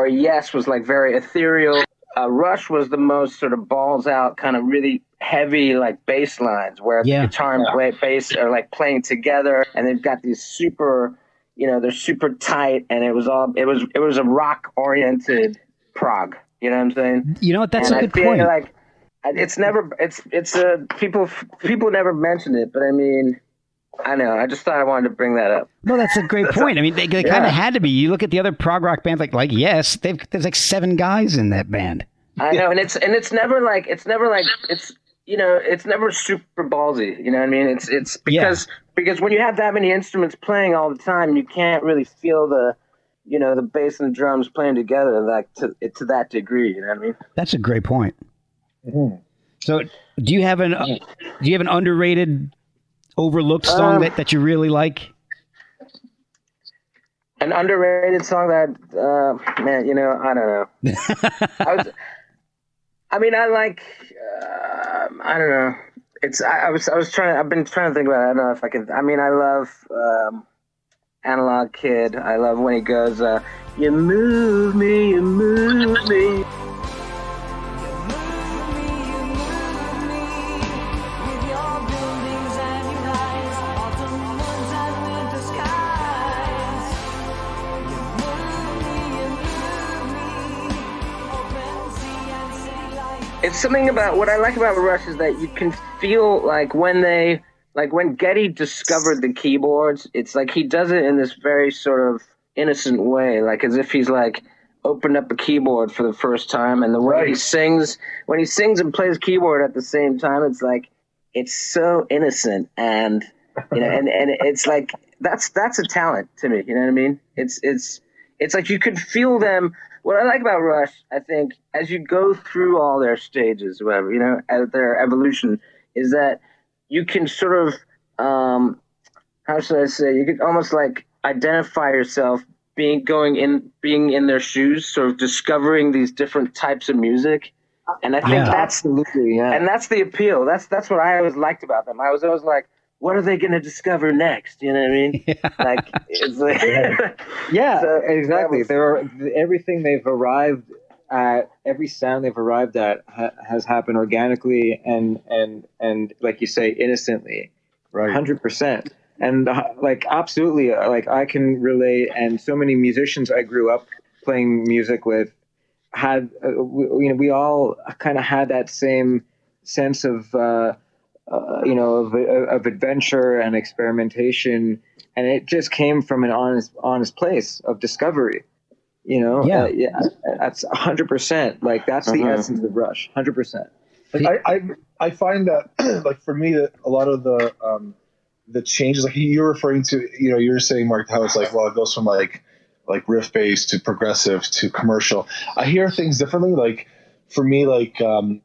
Yes was like very ethereal. Rush was the most sort of balls out, kind of really heavy like bass lines where the guitar and bass are like playing together, and they've got these super, they're super tight, and it was a rock oriented prog. You know what I'm saying? You know what? That's a good point. It's never. It's people never mention it, but I mean, I know. I just thought I wanted to bring that up. No, that's a great point. I mean, they kind of had to be. You look at the other prog rock bands like Yes, there's like 7 guys in that band. I know, and it's never like it's never super ballsy. You know what I mean? It's because when you have that many instruments playing all the time, you can't really feel the bass and the drums playing together like to that degree. You know what I mean? That's a great point. Mm-hmm. So, do you have an underrated, overlooked song that you really like? An underrated song that man, I don't know. I don't know. I've been trying to think about it. I don't know if I can. I mean, I love Analog Kid. I love when he goes, "You move me, you move me." It's something about what I like about Rush is that you can feel like when Geddy discovered the keyboards, it's like he does it in this very sort of innocent way, like as if he's like opened up a keyboard for the first time, and the way he sings, when he sings and plays keyboard at the same time, it's like it's so innocent, and and it's like that's a talent to me. You know what I mean? It's like you could feel them. What I like about Rush, I think, as you go through all their stages, whatever, as their evolution, is that you can sort of, how should I say, you can almost like identify yourself being in their shoes, sort of discovering these different types of music. And I think that's the appeal. That's what I always liked about them. I was always like, what are they going to discover next? You know what I mean? Like, it's like, so, exactly. Everything they've arrived at, every sound they've arrived at has happened organically and like you say, innocently, right? 100%. And like, absolutely, like I can relate. And so many musicians I grew up playing music with had, we all kind of had that same sense of, of adventure and experimentation, and it just came from an honest place of discovery. That's 100%. Like that's the essence of Rush, 100%. I find that like for me that a lot of the changes, like you're referring to, you're saying, Mark, how it's like, well, it goes from like riff bass to progressive to commercial. I hear things differently. Like for me, like talking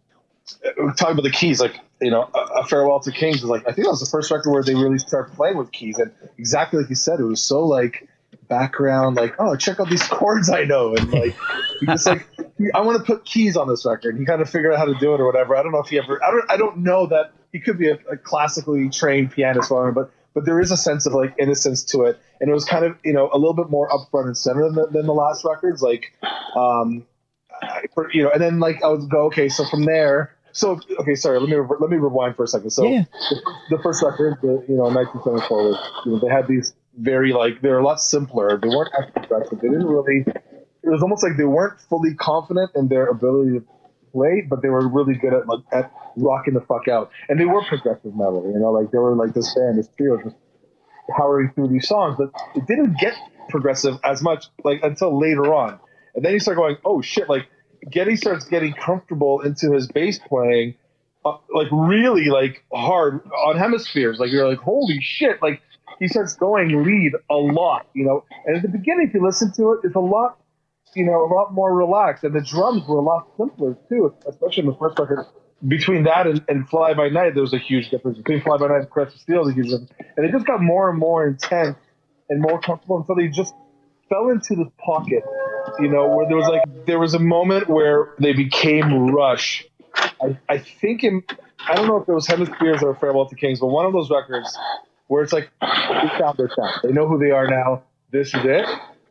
about the keys, like a Farewell to Kings is like, I think that was the first record where they really started playing with keys, and exactly like you said, it was so like background, like, oh, check out these chords I know, and like he just like, I want to put keys on this record. He kind of figured out how to do it or whatever. I don't know if he ever. I don't know that he could be a classically trained pianist, but there is a sense of like innocence to it, and it was kind of a little bit more upfront and center than the last records, like and then like I would go, okay, so from there. So okay, sorry. Let me rewind for a second. So the first record, 1974, was they had these very they were a lot simpler. They weren't as progressive. They didn't really. It was almost like they weren't fully confident in their ability to play, but they were really good at rocking the fuck out. And they were progressive metal. Like they were like this band, this trio, just powering through these songs. But it didn't get progressive as much until later on. And then you start going, oh shit, like. Geddy starts getting comfortable into his bass playing, really hard on hemispheres. Like you're like, holy shit! Like he starts going lead a lot, And at the beginning, if you listen to it, it's a lot more relaxed, and the drums were a lot simpler too, especially in the first record. Between that and Fly By Night, there was a huge difference. Between Fly By Night and Crest of Steel, there was a huge difference. And it just got more and more intense and more comfortable until they just fell into this pocket. Where there was a moment where they became Rush. I think I don't know if it was Hemispheres or Farewell to Kings, but one of those records where it's like they found their sound. They know who they are now. This is it,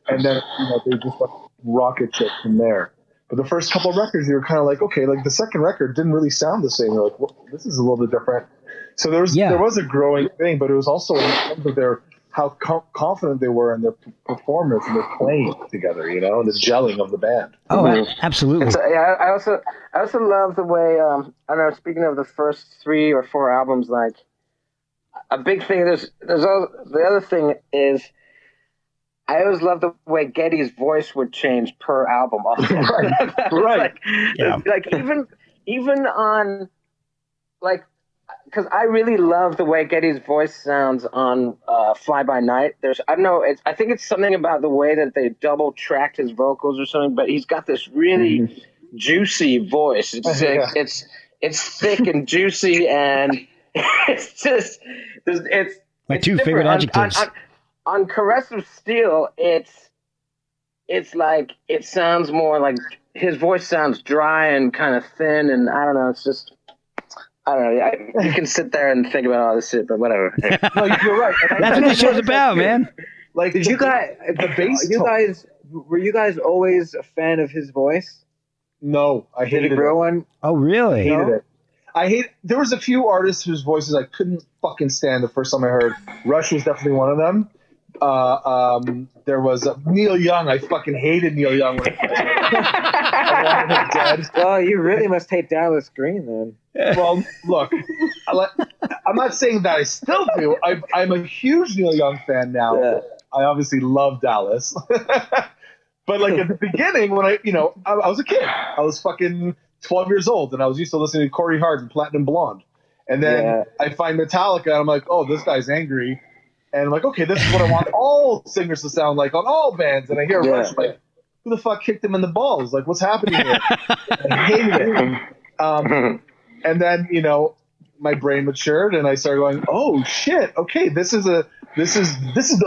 and then they just rocket ship from there. But the first couple of records, you were kind of like, okay, like the second record didn't really sound the same. You're like, well, this is a little bit different. So there was a growing thing, but it was also in terms of their how confident they were in their performance and their playing together, and the gelling of the band. Oh, absolutely. So, yeah, I also love the way I don't know. Speaking of the first 3 or 4 albums, like a big thing. The other thing is I always loved the way Geddy's voice would change per album. Also. Right. Like even on like. Because I really love the way Geddy's voice sounds on Fly By Night. I don't know. I think it's something about the way that they double tracked his vocals or something. But he's got this really juicy voice. It's thick and juicy, and it's just it's my two favorite adjectives. On Caress of Steel, it's like it sounds more like his voice sounds dry and kind of thin, and I don't know. It's just. I don't know. You can sit there and think about all this shit, but whatever. No, you're right. That's what the show's about, man. Like, did you guys? Were you guys always a fan of his voice? No, I hated it. One? Oh, really? Hated it. There was a few artists whose voices I couldn't fucking stand the first time I heard. Rush was definitely one of them. There was Neil Young. I fucking hated Neil Young. I wanted him dead. Well, you really must hate Dallas Green then. Well, look, I'm not saying that I still do. I'm a huge Neil Young fan now. Yeah. I obviously love Dallas. But like at the beginning when I was a kid. I was fucking 12 years old and I was used to listening to Corey Hart and Platinum Blonde. And then I find Metallica and I'm like, oh, this guy's angry. And I'm like, okay, this is what I want all singers to sound like on all bands. And I hear Rush like, who the fuck kicked him in the balls? Like, what's happening here? I hated it. And then, my brain matured and I started going, oh shit, okay, this is the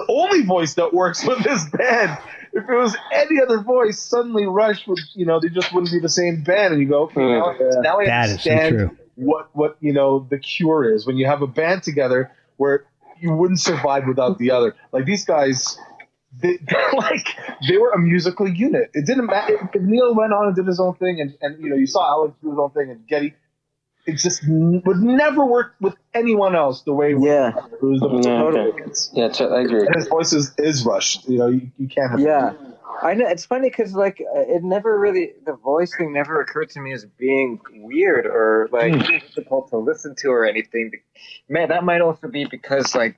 only voice that works with this band. If it was any other voice, suddenly Rush would, they just wouldn't be the same band. And you go, okay, now I understand what the Cure is when you have a band together where you wouldn't survive without the other. Like these guys, they were a musical unit. It didn't matter if Neil went on and did his own thing, and you saw Alex do his own thing, and Geddy. It just would never work with anyone else the way it was I agree. And his voice is Rush. You can't have. Yeah, I know. It's funny because it never really the voice thing never occurred to me as being weird or difficult to listen to or anything. Man, that might also be because as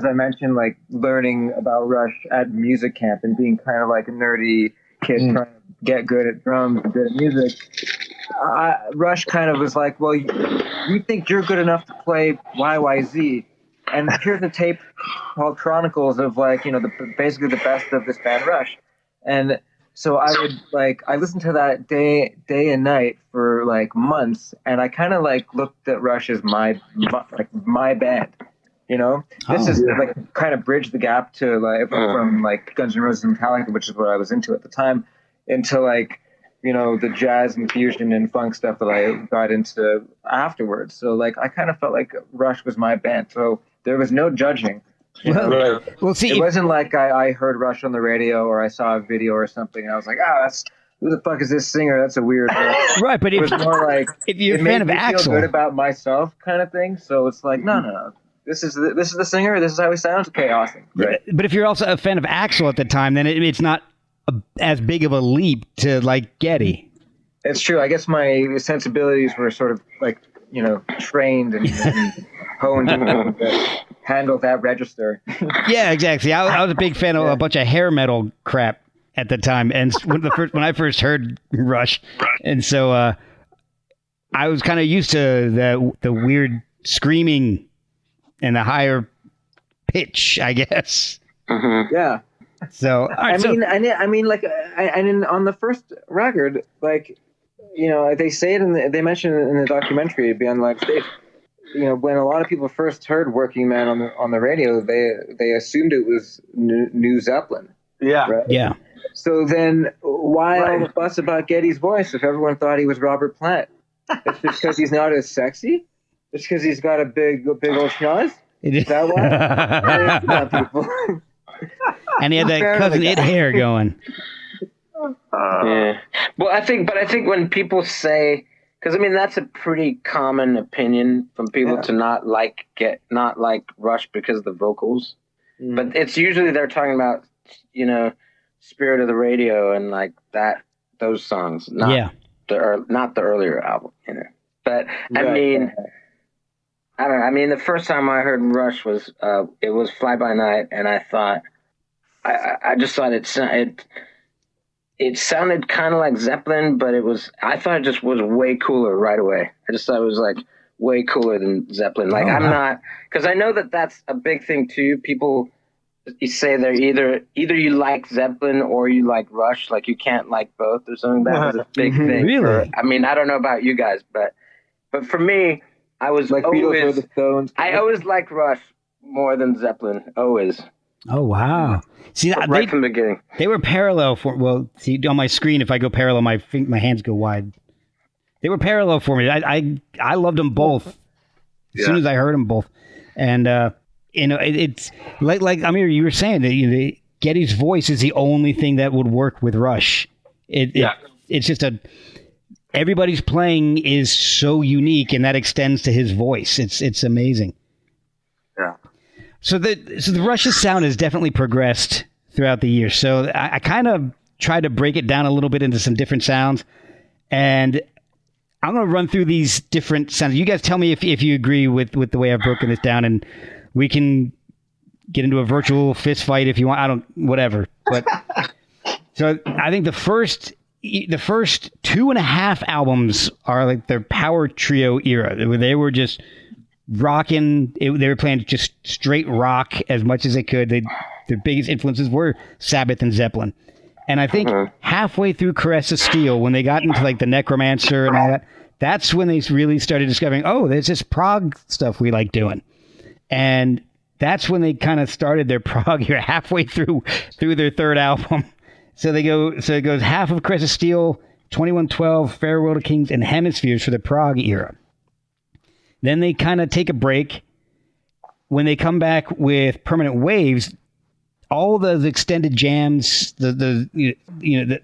I mentioned, learning about Rush at music camp and being kind of like a nerdy kid trying to get good at drums and good at music. Rush kind of was like, well, you think you're good enough to play YYZ, and here's a tape called Chronicles of basically the best of this band Rush, and so I listened to that day and night for months, and I kind of looked at Rush as my band. This is kind of bridged the gap to from Guns N' Roses and Metallica, which is what I was into at the time, into the jazz and fusion and funk stuff that I got into afterwards. So I kind of felt like Rush was my band. So there was no judging. Well, see, it wasn't like I heard Rush on the radio or I saw a video or something and I was like, who the fuck is this singer? That's a weird. Right, but it was more like if you're a fan of Axl, feel good about myself kind of thing. So it's like no. This is the singer. This is how he sounds. Okay, awesome. Great. But if you're also a fan of Axl at the time, then it's not as big of a leap to Geddy. It's true. I guess my sensibilities were sort of trained and honed to handle that register. Yeah, exactly. I was a big fan of a bunch of hair metal crap at the time, and when I first heard Rush, and so I was kind of used to the weird screaming and the higher pitch, I guess. Mm-hmm. Yeah. So on the first record, they say it they mention it in the documentary Beyond Live Stage. When a lot of people first heard Working Man on the radio, they assumed it was New Zeppelin. Yeah. Right? Yeah. So then why all the fuss about Geddy's voice if everyone thought he was Robert Plant? It's just because he's not as sexy? It's because he's got a big old schnoz? Is that why? And he had that Cousin It hair going. Yeah. Well, I think when people say, because that's a pretty common opinion from people to not like Rush because of the vocals. But it's usually they're talking about, Spirit of the Radio and like that, those songs, not not the earlier album, But I mean, I don't know. I mean, the first time I heard Rush was it was Fly By Night, and I thought I just thought it sounded kind of like Zeppelin, but I thought it just was way cooler right away. I just thought it was like way cooler than Zeppelin. Like not, because I know that that's a big thing too. People, you say they're either you like Zeppelin or you like Rush. Like you can't like both or something. That was a big thing. Really? I mean, I don't know about you guys, but for me, I was like always, Beatles or the Stones. I always liked Rush more than Zeppelin. Always. Oh wow! See, right from the beginning, they were parallel for. Well, see on my screen, if I go parallel, my hands go wide. They were parallel for me. I loved them both as soon as I heard them both, and it's like I mean, you were saying that Geddy's voice is the only thing that would work with Rush. It's just everybody's playing is so unique, and that extends to his voice. It's amazing. Yeah. So the Rush's sound has definitely progressed throughout the years. So I kind of tried to break it down a little bit into some different sounds, and I'm going to run through these different sounds. You guys tell me if you agree with the way I've broken this down, and we can get into a virtual fist fight if you want. Whatever. But so I think the first 2.5 albums are like their power trio era, where they were just rocking. They were playing just straight rock as much as they could. Their biggest influences were Sabbath and Zeppelin. And I think halfway through Caress of Steel, when they got into like the Necromancer and all that, that's when they really started discovering, there's this prog stuff we like doing. And that's when they kind of started their prog here halfway through their third album. So it goes half of Caress of Steel, 2112, Farewell to Kings, and Hemispheres for the prog era. Then they kind of take a break. When they come back with Permanent Waves, all the extended jams, the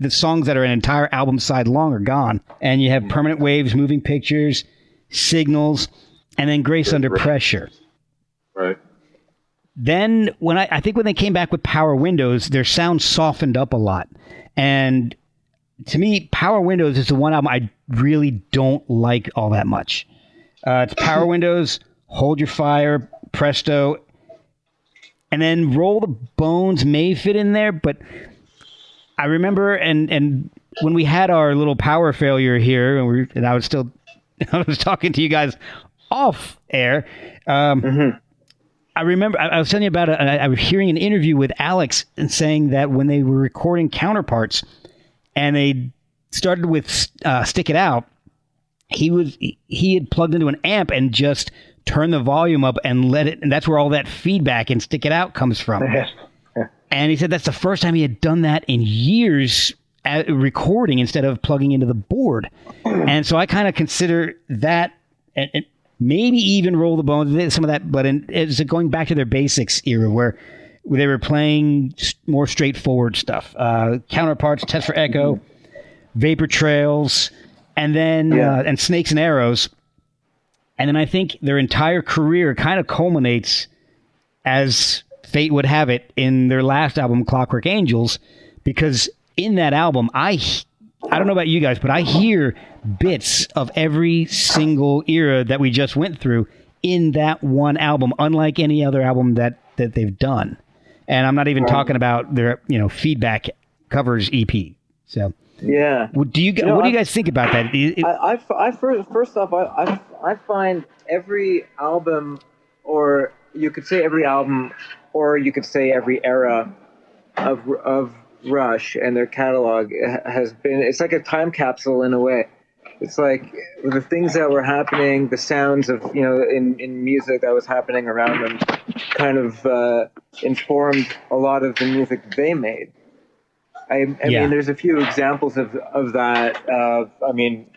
songs that are an entire album side long are gone, and you have Permanent Waves, Moving Pictures, Signals, and then Grace Under Pressure. Right. Then I think when they came back with Power Windows, their sound softened up a lot, and to me, Power Windows is the one album I really don't like all that much. It's Power Windows, Hold Your Fire, Presto, and then Roll the Bones may fit in there, but I remember and when we had our little power failure here, and I was talking to you guys off air. I remember I was telling you about I was hearing an interview with Alex and saying that when they were recording Counterparts and they started with Stick It Out, he had plugged into an amp and just turned the volume up and let it, and that's where all that feedback and Stick It Out comes from. And he said that's the first time he had done that in years at recording instead of plugging into the board. And so I kind of consider that, and maybe even Roll the Bones, some of that, but it's going back to their basics era where they were playing more straightforward stuff. Counterparts, Test for Echo, Vapor Trails, and then and Snakes and Arrows. And then I think their entire career kind of culminates, as fate would have it, in their last album, Clockwork Angels, because in that album, I don't know about you guys, but I hear bits of every single era that we just went through in that one album, unlike any other album that they've done. And I'm not even talking about their Feedback Covers EP. So yeah, what do you guys think about that? First off, I find every album, or you could say every album, or you could say every era of Rush and their catalog has been, it's like a time capsule in a way. It's like the things that were happening, the sounds of, in music that was happening around them kind of informed a lot of the music they made. I mean, there's a few examples of that.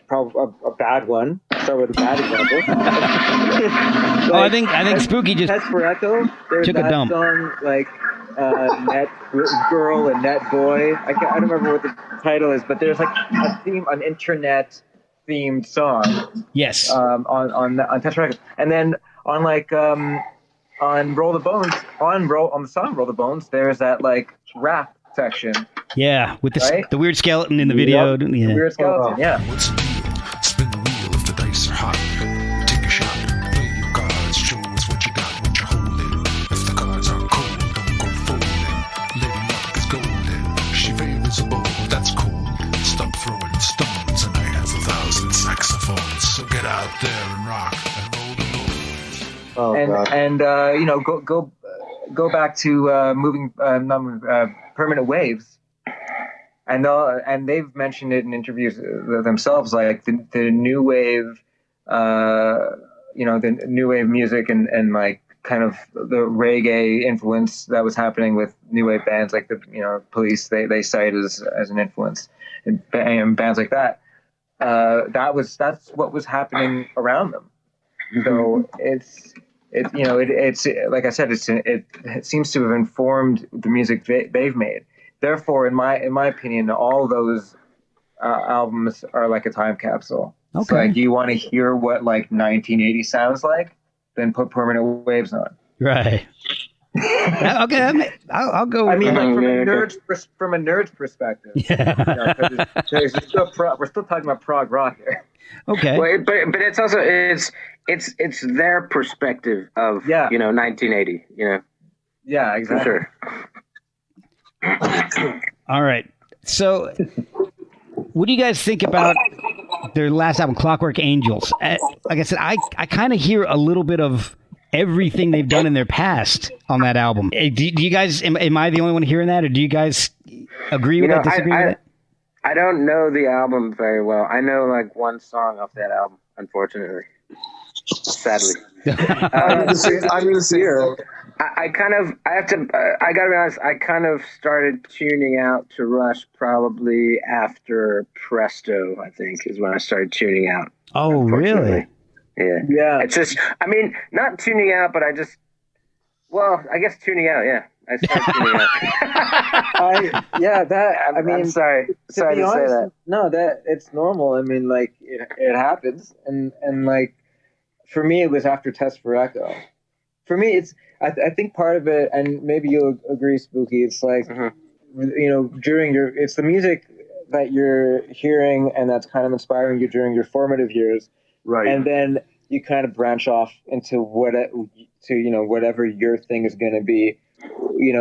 Probably a bad one. Start with a bad example. I think Spooky just Test for Echo. There's took a dump. Song, like Net Girl and Net Boy. I don't remember what the title is, but there's like an internet themed song. Yes. On Test for Echo, and then on like on the song Roll the Bones, there's that like rap section. Yeah, with Right? the weird skeleton in the video. Yep. Yeah. The weird skeleton, yeah. What's the deal? Spin the wheel if the dice are hot. Take a shot, play your cards, show us what you got, what you're holding. If the cards are cold, don't go folding. Lady Luck is golden. She favors a bold, that's cool. Stop throwing stones, and I have 1,000 saxophones. So get out there and rock and roll the bones. Oh, God. And you know, go back to permanent waves. And they've mentioned it in interviews themselves, like the new wave, the new wave music and like kind of the reggae influence that was happening with new wave bands like the Police. They cite as an influence, and bands like that. That's what was happening around them. So it's like I said, it seems to have informed the music they've made. Therefore, in my opinion, all those albums are like a time capsule. Okay. So, like, you want to hear what like 1980 sounds like, then put Permanent Waves on. Right. Okay, I'll go. I mean, like from a nerd's perspective. Yeah. We're still talking about prog rock here. Okay. Well, but it's also it's their perspective of 1980. Yeah, For exactly. sure. All right. So, what do you guys think about their last album, Clockwork Angels? Like I said, I kind of hear a little bit of everything they've done in their past on that album. Do you guys, am I the only one hearing that, or do you guys agree with that, disagree with that? I don't know the album very well. I know like one song off that album, unfortunately. Sadly. I'm gonna say I gotta be honest, I kind of started tuning out to Rush probably after Presto, I think, is when I started tuning out. Oh, really? Yeah. It's just, I mean, not tuning out, but I guess tuning out, yeah. I started tuning out. I'm sorry to say that. No, that it's normal. I mean, like it happens, and like for me, it was after Test for Echo. For me, it's I think part of it, and maybe you'll agree, Spooky. It's like it's the music that you're hearing, and that's kind of inspiring you during your formative years, right? And then you kind of branch off into whatever your thing is going to be,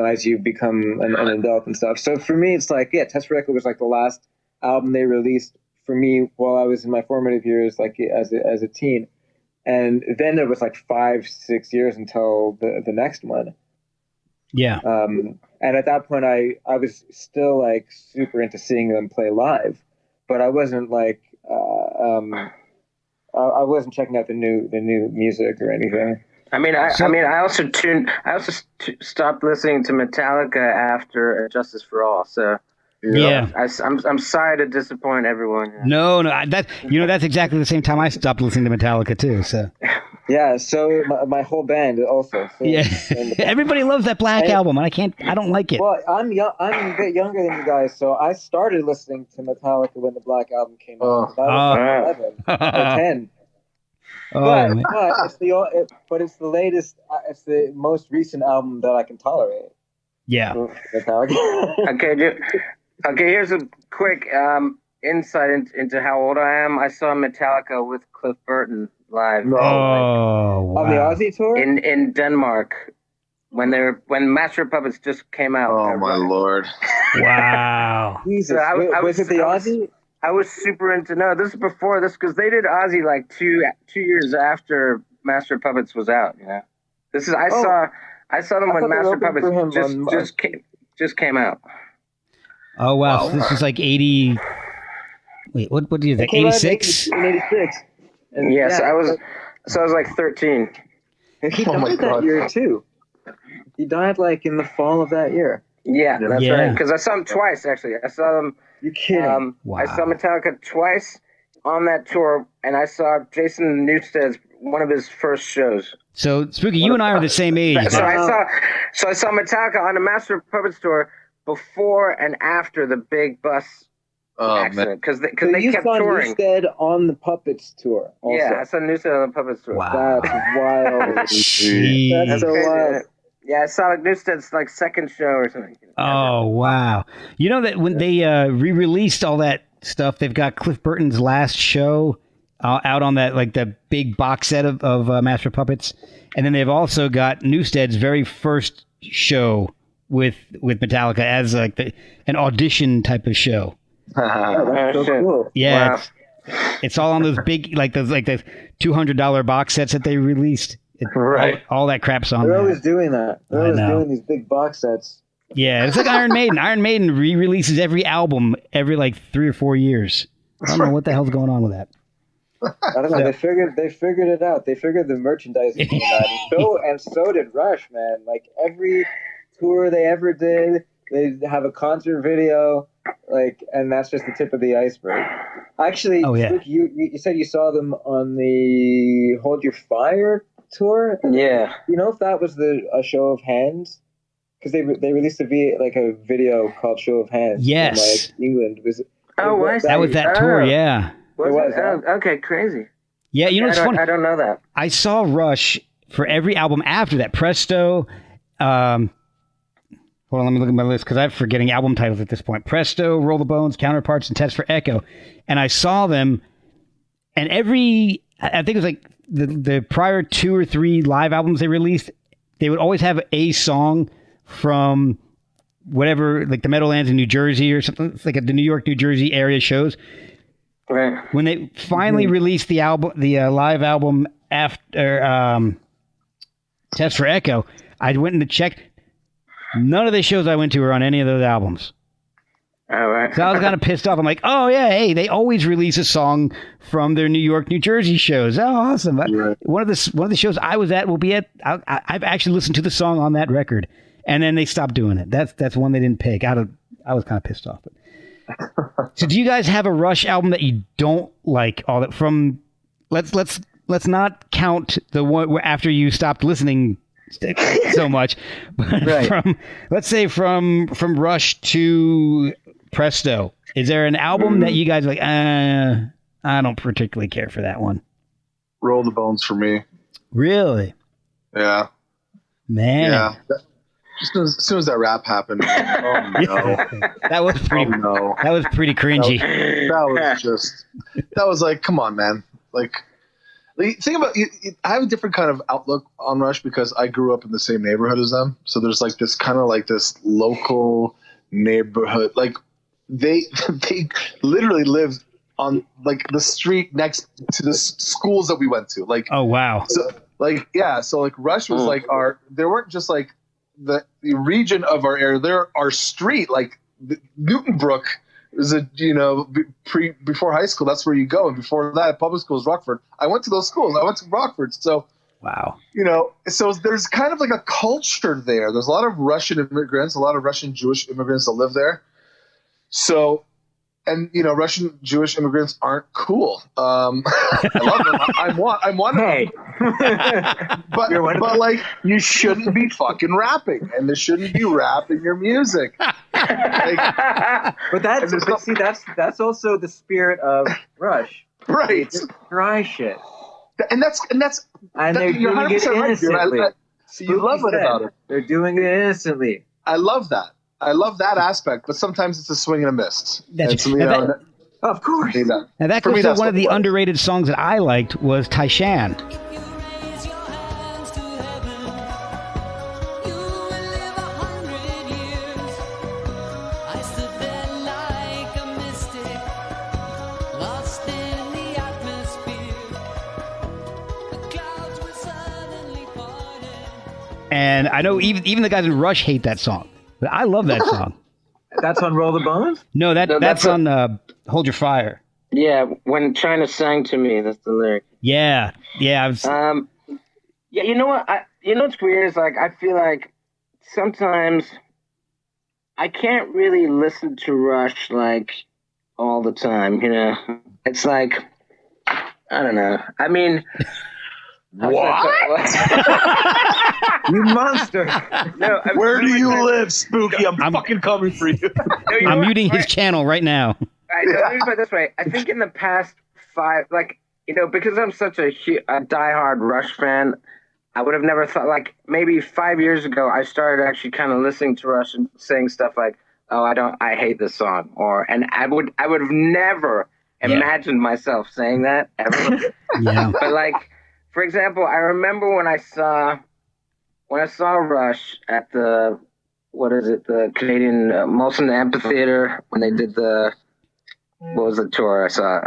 as you become an adult and stuff. So for me, it's like, Test for Echo was like the last album they released for me while I was in my formative years, like as a teen. And then there was like 5-6 years until the next one. Yeah. And at that point, I was still like super into seeing them play live, but I wasn't like, I wasn't checking out the new music or anything. I also stopped listening to Metallica after Justice for All. So yeah, I'm sorry to disappoint everyone. No, that's exactly the same time I stopped listening to Metallica too. So yeah, so my whole band also. So, yeah, everybody loves that Black album, and I don't like it. Well, I'm a bit younger than you guys, so I started listening to Metallica when the Black album came out. I was 11 or 10. But it's the latest. It's the most recent album that I can tolerate. Yeah. Okay. Here's a quick insight into how old I am. I saw Metallica with Cliff Burton live. Oh, wow. On the Aussie tour in Denmark when Master of Puppets just came out. Oh my Lord! Wow. Jesus, so was it the Aussie? I was super into. No, this is before this because they did Ozzy like two years after Master of Puppets was out. This is I saw them when Master of Puppets just came out. Oh wow! So this was like 80. Wait, what do you think? 86. 86. Yes, I was like 13. He died that year too. He died like in the fall of that year. Yeah, that's right. Because I saw him twice actually. I saw them. You kidding? Wow. I saw Metallica twice on that tour, and I saw Jason Newsted's one of his first shows. So Spooky, you and I are the same age. So I saw Metallica on the Master of Puppets tour before and after the big bus Oh man. accident because So they you kept saw touring. Newstead on the Puppets tour. Also. Yeah, I saw Newstead on the Puppets tour. Wow. That's wild. Jeez. That's so Crazy, wild. right? Yeah, I saw like Newstead's like second show or something. Oh, wow. You know that when they re-released all that stuff, they've got Cliff Burton's last show out on that, like the big box set of Master Puppets. And then they've also got Newstead's very first show with Metallica as like an audition type of show. Oh, that's so shit. cool. Yeah. Wow. It's all on those big, like the $200 box sets that they released. Right. All that crap's on They're there. always doing that. They're I always know. doing these big box sets. Yeah, it's like Iron Maiden. Iron Maiden re-releases every album every like 3 or 4 years. I don't know what the hell's going on with that. I don't know. They figured it out. They figured the merchandising came out. And so did Rush, man. Like every tour they ever did, they have a concert video, like, and that's just the tip of the iceberg. Actually, Oh, yeah. Spooky, you said you saw them on the Hold Your Fire tour. Yeah. You know if that was a show of hands? Because they released a video called Show of Hands. Yes. From, like, England. Oh, I see. That was that tour, yeah. Was It was, it? Oh, okay, crazy. Yeah, you know, it's funny. I don't know that. I saw Rush for every album after that. Presto. Hold on, let me look at my list because I'm forgetting album titles at this point. Presto, Roll the Bones, Counterparts, and Test for Echo. And I saw them, and I think it was like the prior 2 or 3 live albums they released, they would always have a song from whatever, like the Meadowlands in New Jersey or something. It's like the New York, New Jersey area shows. Right. When they finally released the live album after Test for Echo, I went and checked. None of the shows I went to were on any of those albums. All right. So I was kind of pissed off. I'm like, oh yeah, hey, they always release a song from their New York, New Jersey shows. Oh, awesome! Right. One of the shows I was at will be at. I've actually listened to the song on that record, and then they stopped doing it. That's one they didn't pick. I was kind of pissed off. So, do you guys have a Rush album that you don't like? All that from let's not count the one after you stopped listening so much. But Right. from Rush to Presto, is there an album that you guys are like? I don't particularly care for that one. Roll the Bones for me. Really, Yeah. man. Yeah. As soon as that rap happened, oh no. That was Oh pretty. no. That was pretty cringy. That was like, come on, man. Like think about I have a different kind of outlook on Rush because I grew up in the same neighborhood as them. So there's like this kind of like this local neighborhood. Like they literally lived on like the street next to the schools that we went to. Like Oh wow. so like Rush was like they weren't just like the region of our area. They're our street. Like Newton Brook is before high school. That's where you go. And before that, public school is Rockford. I went to those schools. I went to Rockford. So Wow. So there's kind of like a culture there. There's a lot of Russian immigrants, a lot of Russian Jewish immigrants that live there. So. And Russian Jewish immigrants aren't cool. I love them. I'm one of them. But like you shouldn't be fucking rapping, and they shouldn't be rapping your music. But that's also the spirit of Rush. Right. Just try shit. And They're you're doing it 100% right, dude. innocently. You love it about it. They're doing it innocently. I love that. I love that aspect, but sometimes it's a swing and a miss. That's- And, now that- Of course. need that. Now that For goes me, to that's one what of the it was. underrated songs that I liked was Taishan. If you raise your hands to heaven, you will live 100 years. I stood there like a mystic, lost in the atmosphere. The clouds were suddenly parted. And I know even the guys in Rush hate that song. But I love that song. That's on Roll the Bones? No, No, that's on Hold Your Fire. Yeah, when China sang to me, that's the lyric. Yeah. Yeah. I was, Yeah, you know what? What's weird is like I feel like sometimes I can't really listen to Rush like all the time. It's like I don't know. I mean, What? You monster. No, Where do you live, Spooky? I'm fucking coming for you. No, you're I'm right. muting his channel right now. Let me put it this way. I think in the past 5, like, because I'm such a diehard Rush fan, I would have never thought, like, maybe 5 years ago, I started actually kind of listening to Rush and saying stuff like, "Oh, I hate this song," and I would have never imagined myself saying that ever. Yeah. But like, for example, I remember when I saw Rush at the Canadian Molson Amphitheater when they did what was the tour I saw?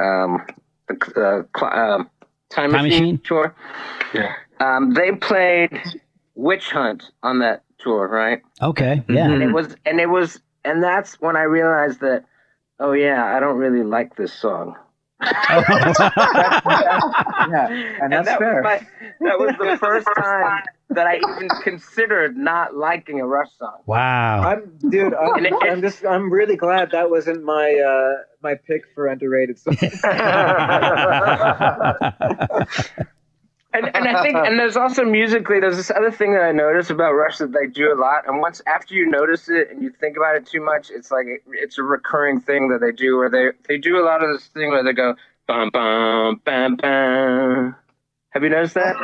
Time Machine tour. Yeah. They played Witch Hunt on that tour, right? Okay. Yeah. And that's when I realized that, oh yeah, I don't really like this song. Yeah, and that's fair. That was the first time that I even considered not liking a Rush song. Wow. I'm really glad that wasn't my pick for underrated songs. And I think, and there's also musically, there's this other thing that I notice about Rush that they do a lot. And once after you notice it and you think about it too much, it's like it's a recurring thing that they do, where they do a lot of this thing where they go bum bum bam bam. Have you noticed that?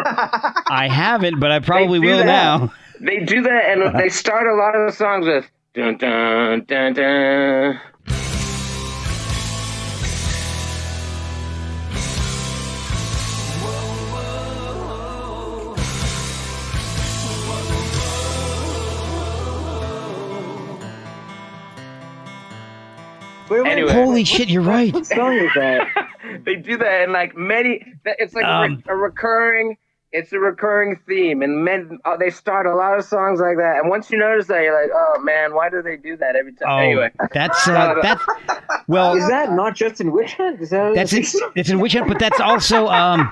I haven't, but I probably will now. They do that, and they start a lot of the songs with dun dun dun dun. Anyway. Holy shit, you're right. What song is that? They do that in like many. It's like a recurring. It's a recurring theme, and they start a lot of songs like that. And once you notice that, you're like, "Oh man, why do they do that every time?" Anyway, that's well. Is that not just in Witch Hunt? It's in Witch Hunt, but that's also No,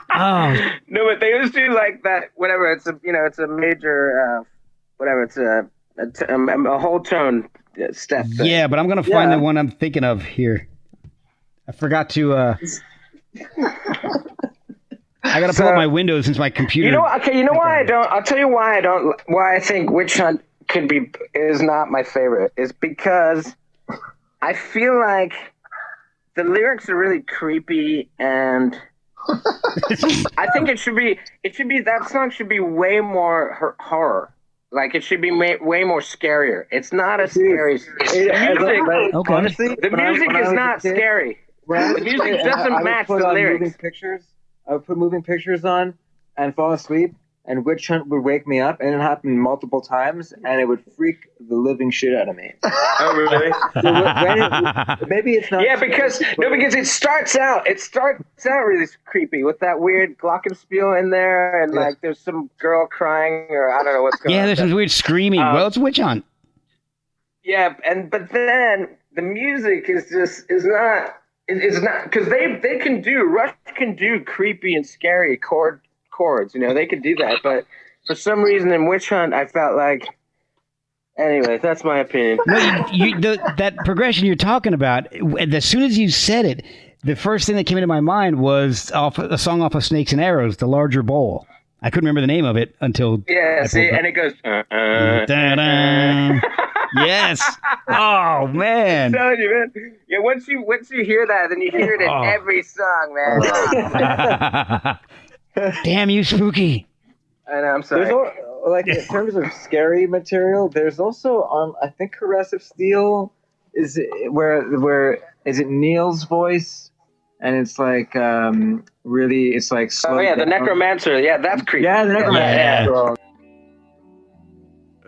but they always do like that. Whatever. It's a major. Whatever. It's a whole tone. Step thing. Yeah, but I'm gonna find the one I'm thinking of here. I forgot to. I gotta pull up my windows since my computer. You know why I don't. I'll tell you why I don't. Why I think Witch Hunt is not my favorite is because I feel like the lyrics are really creepy, and I think it should be that song should be way more horror. Like, it should be way more scarier. It's not a scary... Honestly, the music is not scary. The music doesn't match the lyrics. I would put moving pictures on and fall asleep, and Witch Hunt would wake me up, and it happened multiple times, and it would freak the living shit out of me. Oh, really? Maybe it's not... Yeah, because it starts out really creepy with that weird glockenspiel in there, and like there's some girl crying, or I don't know what's going on. Yeah, there's some weird screaming. Well, it's Witch Hunt. Yeah, but then the music is not because Rush can do creepy and scary chords, they could do that, but for some reason in Witch Hunt I felt like, anyway, that's my opinion. Well, that progression you're talking about, as soon as you said it, the first thing that came into my mind was a song off of Snakes and Arrows, The Larger Bowl. I couldn't remember the name of it until and it goes yes. Oh man. I'm telling you, man. Yeah, once you hear that, then you hear it in every song, man. Damn you, Spooky. I know, I'm sorry. In terms of scary material, there's also I think Caressive Steel is where is it Neil's voice, and it's like really it's like slow. Oh yeah, the Necromancer. Yeah, that's creepy. Yeah, the Necromancer. Yeah.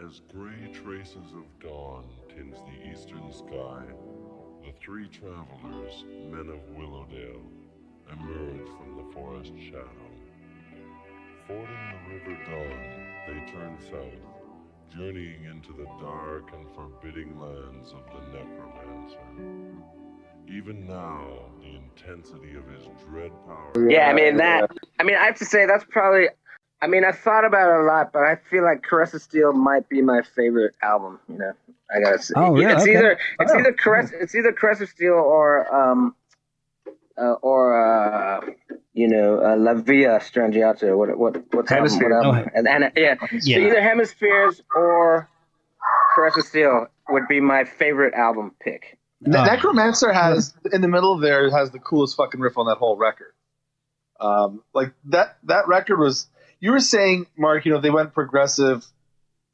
As gray traces of dawn tinge the eastern sky, the three travelers, men of Willowdale, emerge from the forest shadow. Fording the River Dawn, they turn south, journeying into the dark and forbidding lands of the Necromancer. Even now, the intensity of his dread power... Yeah, I have to say, that's probably... I thought about it a lot, but I feel like Caress of Steel might be my favorite album, I gotta say. Oh, yeah, it's okay. either Caress of Steel or La Via Strangiato. What's Hemisphere? album? So either Hemispheres or Caress of Steel would be my favorite album pick. Necromancer has in the middle there has the coolest fucking riff on that whole record. Like that record was. You were saying, Mark, they went progressive,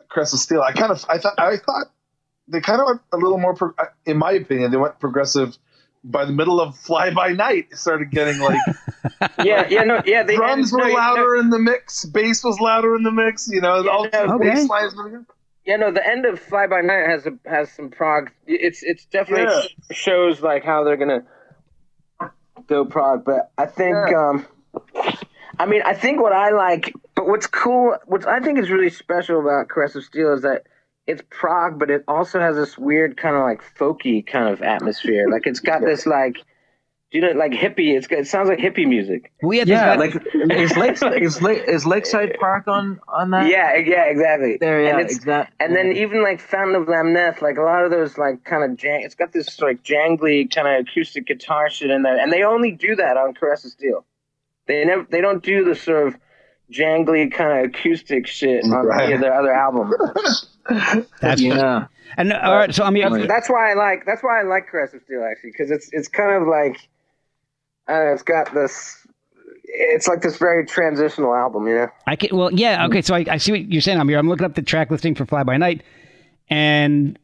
Crest of Steel. I thought they kind of went a little more. In my opinion, they went progressive. By the middle of Fly By Night, it started getting like the drums were louder in the mix, bass was louder in the mix. All bass lines. The end of Fly By Night has some prog. It's definitely shows like how they're gonna go prog. But I think, I think what I like, but what's cool, what I think is really special about Caress of Steel is that it's prog, but it also has this weird kind of like folky kind of atmosphere. Like it's got this like, like hippie. It sounds like hippie music. Is Lakeside Park on that? Yeah, exactly. Exactly. And then even like Fountain of Lamneth, like a lot of those like kind of it's got this like jangly kind of acoustic guitar shit in there, and they only do that on Caress of Steel. They don't do the sort of jangly kind of acoustic shit on any of their other albums. That's and all right. So that's why I like Caress of Steel actually, because it's kind of like it's got this. It's like this very transitional album, Okay, so I see what you're saying. I'm looking up the track listing for Fly By Night, and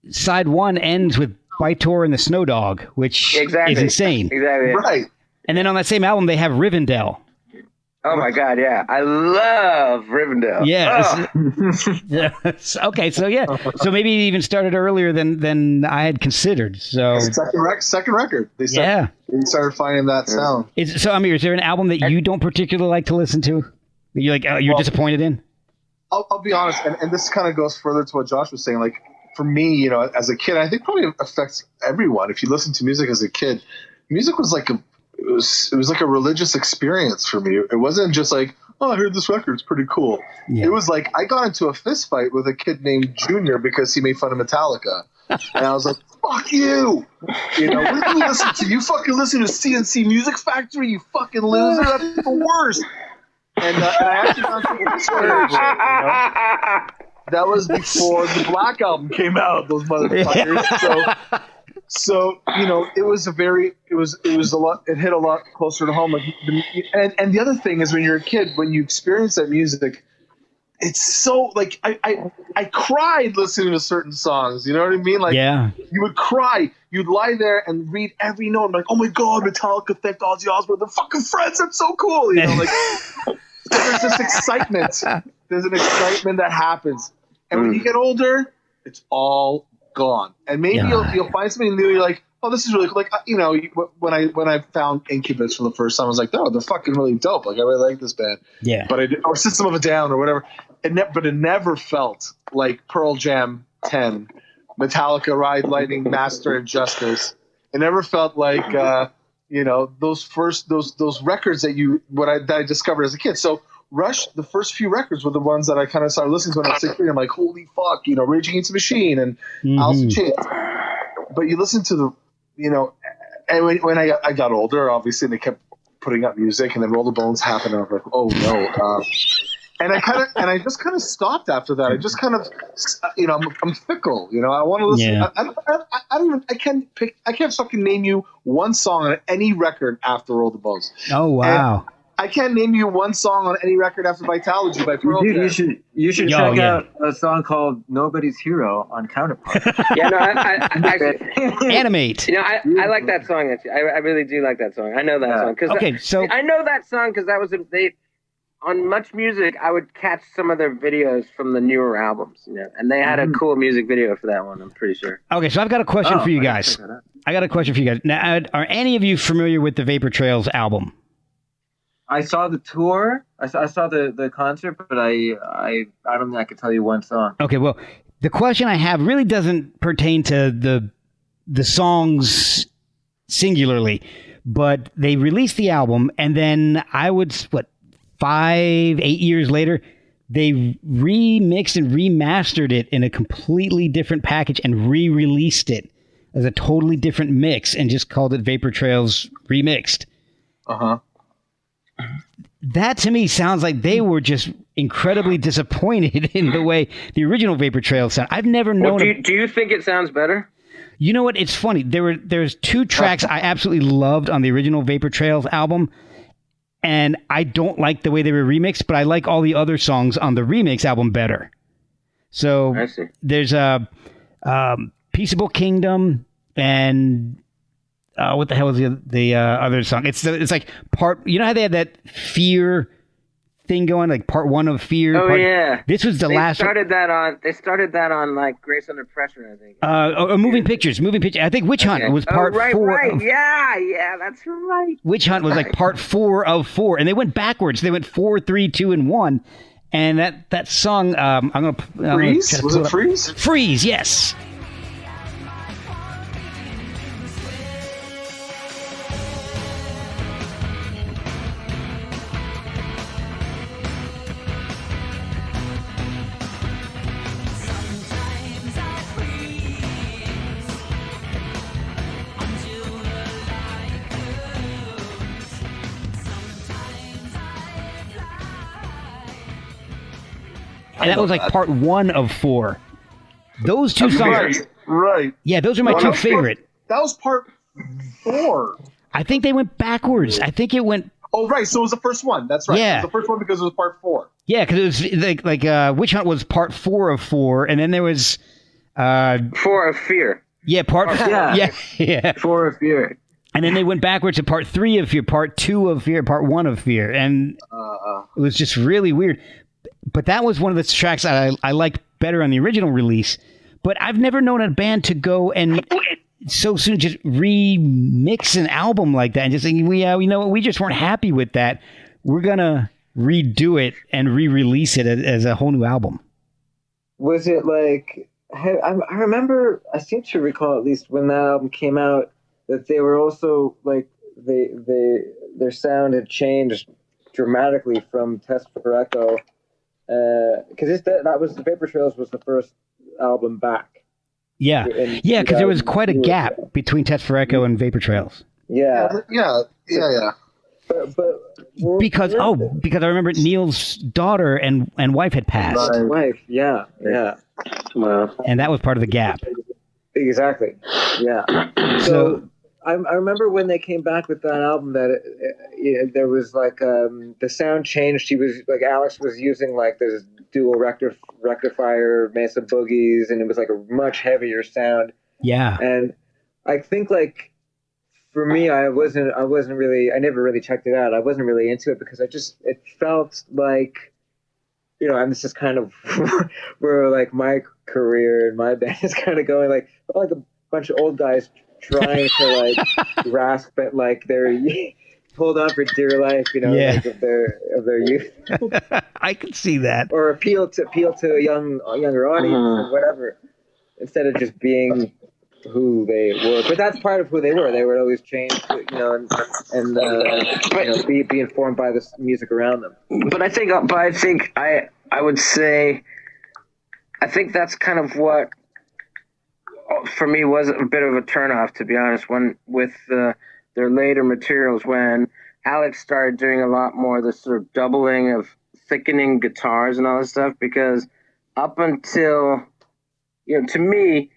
side 1 ends with Bytor and the Snow Dog, which is insane. Exactly. Right. And then on that same album, they have Rivendell. Oh my God, yeah. I love Rivendell. Yeah. Okay, so maybe it even started earlier than I had considered. So second record. They started finding that sound. Is there an album that you don't particularly like to listen to? That you're disappointed in? I'll be honest, and this kind of goes further to what Josh was saying. Like for me, as a kid, I think probably affects everyone. If you listen to music as a kid, music was like it was like a religious experience for me. It wasn't just like, oh, I heard this record, it's pretty cool. Yeah. It was like I got into a fist fight with a kid named Junior because he made fun of Metallica. And I was like, fuck you! What do you listen to? You fucking listen to CNC Music Factory, you fucking loser? That's the worst! And I actually got into a story, that was before the Black Album came out, those motherfuckers. Yeah. So it was a lot. It hit a lot closer to home. Like, and the other thing is, when you're a kid, when you experience that music, it's so like I cried listening to certain songs. You know what I mean? Like, you would cry. You'd lie there and read every note. Like, oh my God, Metallica, thank Ozzy Osbourne, they're fucking friends. That's so cool. Like there's this excitement. There's an excitement that happens, and when you get older, it's all gone, and maybe you'll find something new. You're like, oh, this is really cool. Like, when I found Incubus for the first time, I was like, oh, they're fucking really dope. Like, I really like this band. Yeah. But or System of a Down or whatever. But it never felt like Pearl Jam 10, Metallica, Ride Lightning, Master and Justice. It never felt like those records that I discovered as a kid. So Rush, the first few records were the ones that I kind of started listening to when I was 16. I'm like, holy fuck, Rage Against the Machine and Alice in Chains. But you listen to and when I got older, obviously, they kept putting up music, and then Roll the Bones happened, and I was like, oh no. And I just kind of stopped after that. I just kind of, I'm fickle. I want to listen. Yeah. I can't fucking name you one song on any record after Roll the Bones. Oh wow. And I can't name you one song on any record after Vitalogy by Pearl Jam. You should check out a song called Nobody's Hero on Counterpart. Animate. I like that song. Actually. I really do like that song. I know that song. I know that song because that was on Much Music. I would catch some of their videos from the newer albums, and they had a cool music video for that one. I'm pretty sure. Okay, so I've got a question for you guys. Now, are any of you familiar with the Vapor Trails album? I saw the tour. I saw the concert, but I don't think I could tell you one song. Okay, well, the question I have really doesn't pertain to the songs singularly, but they released the album, and then 5-8 years later, they remixed and remastered it in a completely different package and re-released it as a totally different mix and just called it Vapor Trails Remixed. Uh-huh. That to me sounds like they were just incredibly disappointed in the way the original Vapor Trails sound. I've never known. Do you think it sounds better? You know what? It's funny. There's two tracks I absolutely loved on the original Vapor Trails album, and I don't like the way they were remixed, but I like all the other songs on the remix album better. So I see. there's a Peaceable Kingdom and what the hell is the other song? It's like part. You know how they had that Fear thing going, like part 1 of Fear. Oh yeah. This was the last. They started that on like Grace Under Pressure, I think. Moving Pictures. I think Witch Hunt was part 4. Right. Yeah, that's right. Witch Hunt was like part 4 of 4, and they went backwards. They went 4, 3, 2, and 1. And that song, I'm gonna Freeze? Was it Freeze? Freeze, yes. And that was like part 1 of 4. Those two songs. Right. Yeah, those are my two favorite. That was part 4. I think they went backwards. I think it went. Oh, right. So it was the first one. That's right. Yeah. It was the first one because it was part 4. Yeah, because it was like Witch Hunt was part 4 of 4, and then there was 4 of Fear. Yeah, part 4. Yeah. 4 of Fear. And then they went backwards to part 3 of Fear, part 2 of Fear, part 1 of Fear, and it was just really weird. But that was one of the tracks that I liked better on the original release. But I've never known a band to go and so soon just remix an album like that and just think, we just weren't happy with that. We're gonna redo it and re-release it as a whole new album. Was it like? I remember. I seem to recall at least when that album came out that they were also like their sound had changed dramatically from Test for Echo. Because that was the Vapor Trails was the first album back. Yeah, because there was quite a gap between Test for Echo and Vapor Trails. Yeah. But because I remember Neil's daughter and wife had passed. Right. Wife, yeah. Well, and that was part of the gap. Exactly. Yeah. So I remember when they came back with that album that there was like the sound changed. He was like Alex was using like this dual rectifier Mesa Boogies, and it was like a much heavier sound. Yeah. And I think like for me, I never really checked it out. I wasn't really into it because it felt like, and this is kind of where like my career and my band is kind of going like a bunch of old guys trying to like grasp at like their hold on for dear life, like of their youth. I can see that. Or appeal to a younger audience or whatever, instead of just being who they were. But that's part of who they were. They would always change, and be informed by the music around them. But I think I would say, I think that's kind of what for me was a bit of a turnoff, to be honest, when with their later materials, when Alex started doing a lot more of this sort of doubling of thickening guitars and all this stuff, because up until, to me,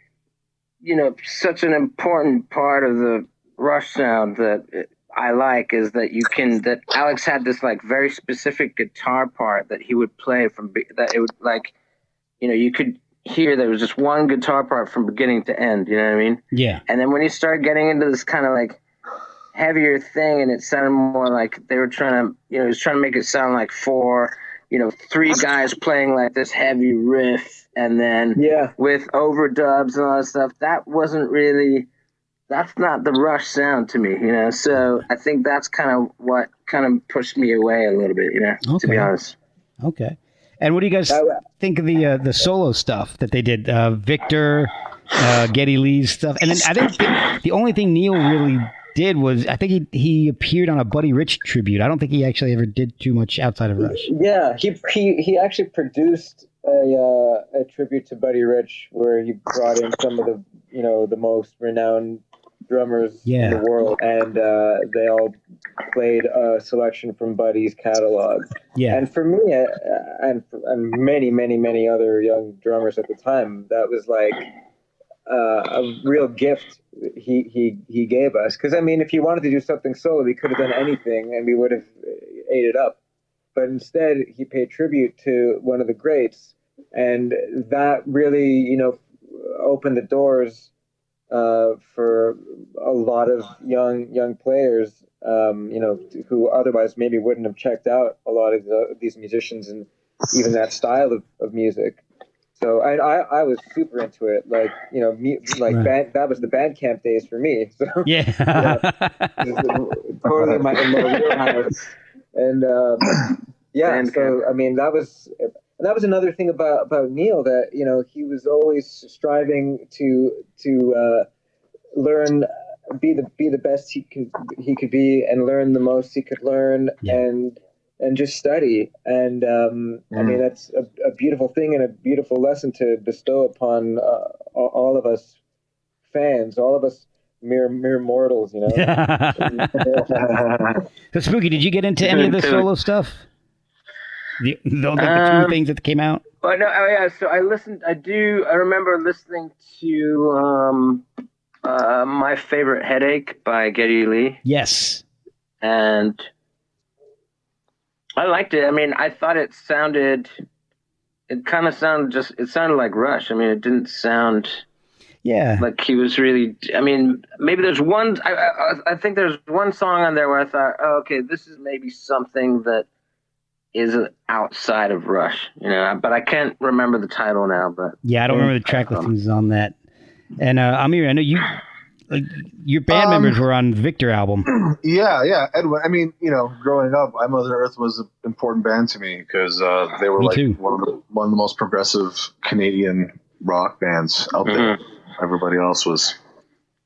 such an important part of the Rush sound that I like is that Alex had this like very specific guitar part that he would play that it would like, you could hear there was just one guitar part from beginning to end, you know what I mean? Yeah. And then when you start getting into this kind of like heavier thing, and it sounded more like they were trying to, he was trying to make it sound like three guys playing like this heavy riff, and then with overdubs and all that stuff, that's not the Rush sound to me, So I think that's kind of what kind of pushed me away a little bit, to be honest. Okay. And what do you guys think of the solo stuff that they did? Victor, Geddy Lee's stuff. And then I think the only thing Neil really did was, I think he appeared on a Buddy Rich tribute. I don't think he actually ever did too much outside of Rush. Yeah, he actually produced a tribute to Buddy Rich where he brought in some of the the most renowned drummers in the world, and they all played a selection from Buddy's catalog. Yeah, and for me, and many other young drummers at the time, that was like a real gift he gave us. Because I mean, if he wanted to do something solo, he could have done anything, and we would have ate it up. But instead, he paid tribute to one of the greats, and that really, opened the doors for a lot of young players, who otherwise maybe wouldn't have checked out a lot of these musicians and even that style of music. So I was super into it, right. That was the Bandcamp days for me. So Yeah. Totally in my wheelhouse. And so I mean that was another thing about Neil, that he was always striving to learn, be the best he could be, and learn the most he could learn, and just study. And I mean, that's a beautiful thing and a beautiful lesson to bestow upon all of us fans, all of us mere mortals, So Spooky, did you get into any of the solo stuff? The two things that came out? Oh, no, so I listened. I remember listening to My Favorite Headache by Geddy Lee. Yes. And I liked it. I mean, I thought it sounded like Rush. I mean, it didn't sound like he was really, I mean, maybe there's one, I think there's one song on there where I thought, oh, okay, this is maybe something that is outside of Rush, but I can't remember the title now. But yeah, I don't remember the track listings on that. And Amir, I know you, your band members were on the Victor album. Yeah, Edwin. I mean, growing up, I Mother Earth was an important band to me because they were one of the most progressive Canadian rock bands out there. Everybody else was,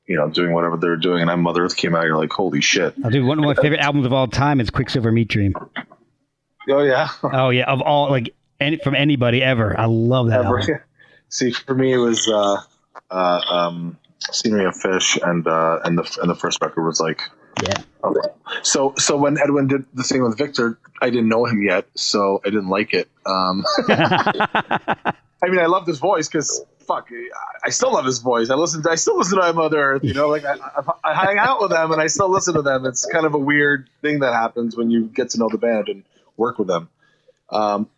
doing whatever they were doing, and I Mother Earth came out. You're like, holy shit! I'll do one of my favorite albums of all time is Quicksilver Meat Dream. Oh yeah. Oh yeah, of all from anybody ever. I love that album. See, for me it was Scenery of Fish, and the first record was like, yeah. Okay. So when Edwin did the thing with Victor, I didn't know him yet, so I didn't like it. I mean, I loved his voice because I still love his voice. I still listen to Mother Earth. I hang out with them and I still listen to them. It's kind of a weird thing that happens when you get to know the band and work with them.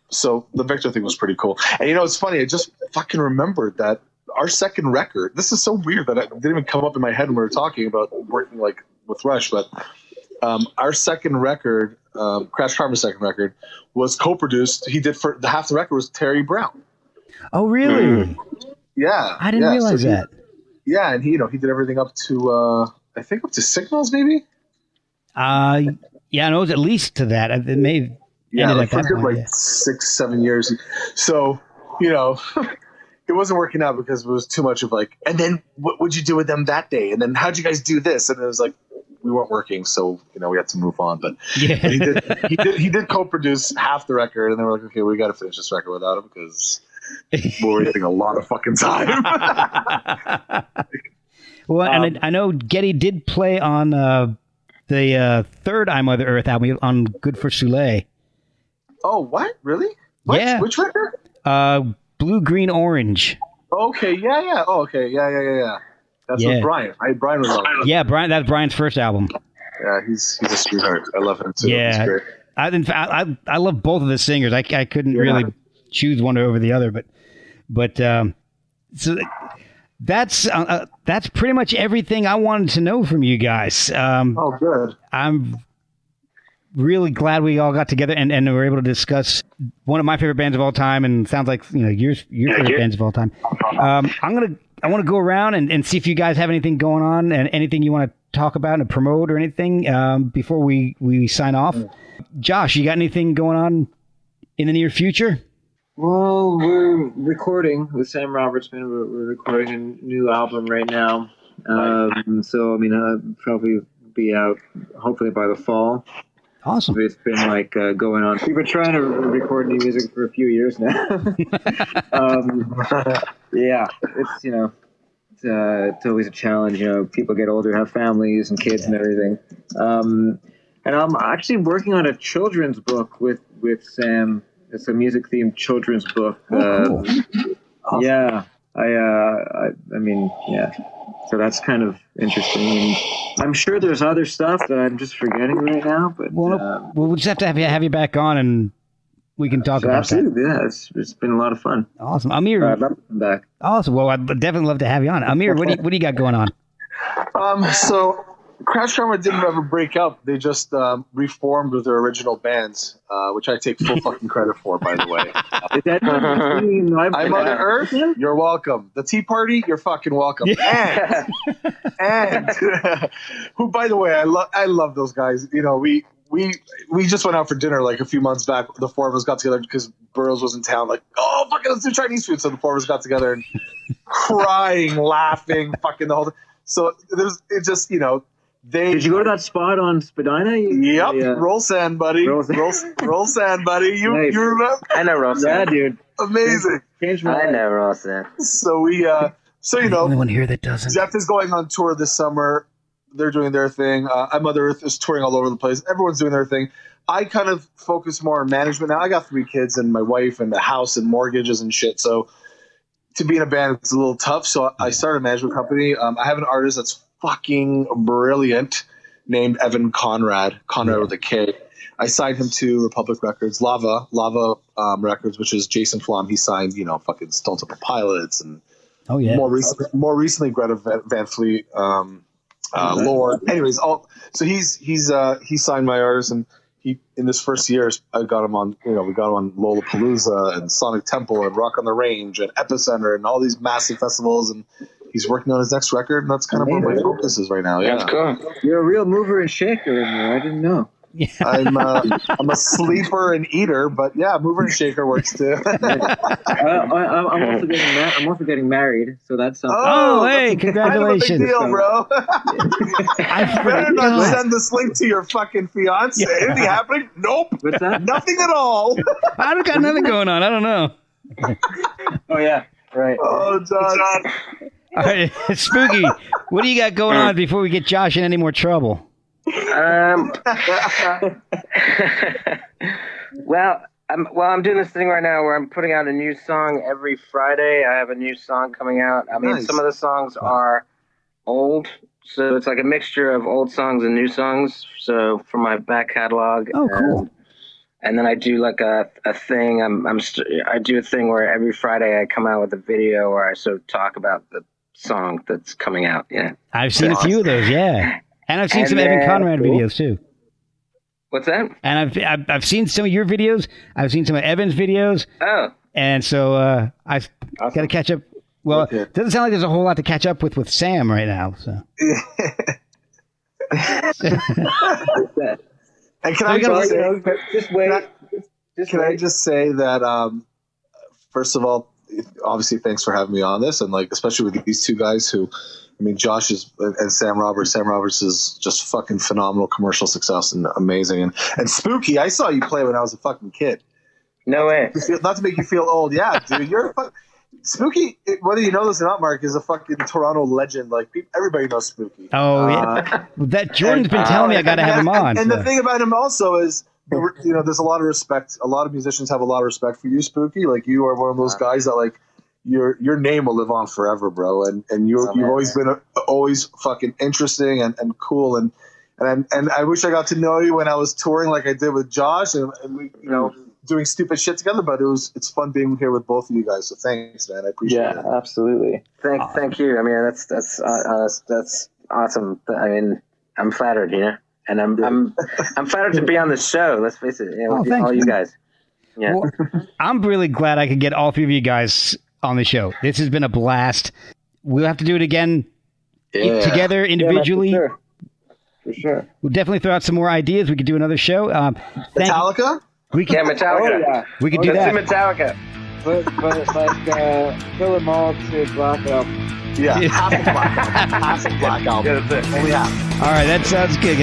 So the Victor thing was pretty cool. And it's funny. I just fucking remembered that our second record. This is so weird that it didn't even come up in my head when we were talking about working with Rush, but our second record, Crash Karma's second record, was co-produced. He did for half the record was Terry Brown. Oh, really? Yeah, I didn't realize that. Yeah, and he did everything up to I think up to Signals, maybe. Yeah, no, it was at least to that. It may have ended at that point, 6-7 years. So it wasn't working out because it was too much of and then what would you do with them that day? And then how'd you guys do this? And it was we weren't working, so we had to move on. But he did co-produce half the record, and then we're like, okay, we got to finish this record without him because we're wasting a lot of fucking time. Well, and I know Geddy did play on the third I Mother Earth album on Good for Soleil. Oh, what? Really? What? Yeah. Which record? Blue, Green, Orange. Okay, yeah. Oh, okay, yeah. That's with Brian. Brian was on it. Yeah, Brian. That's Brian's first album. Yeah, he's a sweetheart. I love him too. Yeah, he's great. I love both of the singers. I couldn't really choose one over the other, but so that's pretty much everything I wanted to know from you guys. Oh, good. I'm really glad we all got together and were able to discuss one of my favorite bands of all time, and sounds like your favorite bands of all time. I want to go around and see if you guys have anything going on and anything you want to talk about and promote or anything before we sign off. Josh, you got anything going on in the near future? Well, we're recording with Sam Robertsman. We're recording a new album right now. So I mean, I'll probably be out hopefully by the fall. Awesome. It's been going on. We've been trying to record new music for a few years now. Yeah, it's always a challenge. People get older, have families and kids and everything. And I'm actually working on a children's book with Sam. It's a music themed children's book. Cool. Yeah. I mean, yeah. So that's kind of interesting. And I'm sure there's other stuff that I'm just forgetting right now. But we'll just have to have you back on, and we can talk about absolutely, that. Yeah, it's been a lot of fun. Awesome, Amir. I'd love to come back. Awesome. Well, I'd definitely love to have you on. Amir, what do you got going on? So Crash Karma didn't ever break up. They just reformed with their original bands, which I take full fucking credit for, by the way. I'm Mother Earth. You're welcome. The Tea Party. You're fucking welcome. Yeah. And who, by the way, I love those guys. You know, we just went out for dinner like a few months back. The four of us got together because Burroughs was in town. Like, oh, fucking, let's do Chinese food. So the four of us got together and crying, laughing, fucking the whole thing. So it just, you know, Did you go to that spot on Spadina? Yep. Roll sand, buddy. Roll sand, buddy. You remember? I know roll sand. Yeah, dude. Amazing. I know roll sand. So we, so you know, the only one here that doesn't. Jeff is going on tour this summer. They're doing their thing. I'm Mother Earth is touring all over the place. Everyone's doing their thing. I kind of focus more on management now. I got 3 kids and my wife and the house and mortgages and shit. So to be in a band, it's a little tough. So I started a management company. I have an artist that's fucking brilliant named Evan Conrad with a K. I signed him to Republic Records, Lava Records, which is Jason Flom. He signed, you know, fucking Stone Temple Pilots and more recently Greta Van Fleet, Lord. Anyways, so he signed my artist, and he in this first year I got him on, you know, we got him on Lollapalooza and Sonic Temple and Rock on the Range and Epicenter and all these massive festivals, and he's working on his next record, and that's kind of where my focus is right now. Yeah, that's cool. You're a real mover and shaker in there. I didn't know. Yeah. I'm a sleeper and eater, but yeah, mover and shaker works too. I'm also getting married, so that's something. Oh, hey, congratulations! Kind of a big deal, bro. You better not send this link to your fucking fiance. Yeah. Anything happening? Nope. What's that? Nothing at all. I got nothing going on. I don't know. Oh yeah, right. Oh, John. All right, Spooky, what do you got going on before we get Josh in any more trouble? Well, I'm doing this thing right now where I'm putting out a new song every Friday. I have a new song coming out. I mean, some of the songs are old, so it's like a mixture of old songs and new songs. So from my back catalog. Oh, cool. And then I do like a thing. I do a thing where every Friday I come out with a video where I sort of talk about the song that's coming out. Yeah, I've seen a few of those. Yeah. And I've seen some Evan Conrad videos too. What's that? And I've seen some of your videos. I've seen some of Evan's videos. Oh. And so I've got to catch up. Well, it doesn't sound like there's a whole lot to catch up with Sam right now. So. And can I just say that first of all, obviously, thanks for having me on this, and like especially with these two guys who. I mean, Josh and Sam Roberts. Sam Roberts is just fucking phenomenal commercial success and amazing. And Spooky, I saw you play when I was a fucking kid. No way. Not to make you feel old. Yeah, dude, you're Spooky. Whether you know this or not, Mark, is a fucking Toronto legend. Like everybody knows Spooky. Oh yeah, that Jordan's been telling me I got to have him on. And the thing about him also is, you know, there's a lot of respect. A lot of musicians have a lot of respect for you, Spooky. Like you are one of those guys that like. Your name will live on forever, bro, and you've always been always fucking interesting and cool and I wish I got to know you when I was touring like I did with Josh and we doing stupid shit together, but it's fun being here with both of you guys. So thanks, man. I appreciate it. Yeah, absolutely. Thank you. I mean, that's awesome. I mean, I'm flattered, you know, and I'm flattered to be on the show. Let's face it, you know, all you guys. Yeah, well, I'm really glad I could get all 3 of you guys on the show. This has been a blast. We'll have to do it again together individually. Yeah, for sure. We'll definitely throw out some more ideas. We could do another show. Metallica? Metallica. Oh, yeah. We could do that. Let's do Metallica. But like fill them all to Black Album. Yeah, half of Black Album. Half of Black Album. Yeah, that's it. Only half. All right, that sounds good.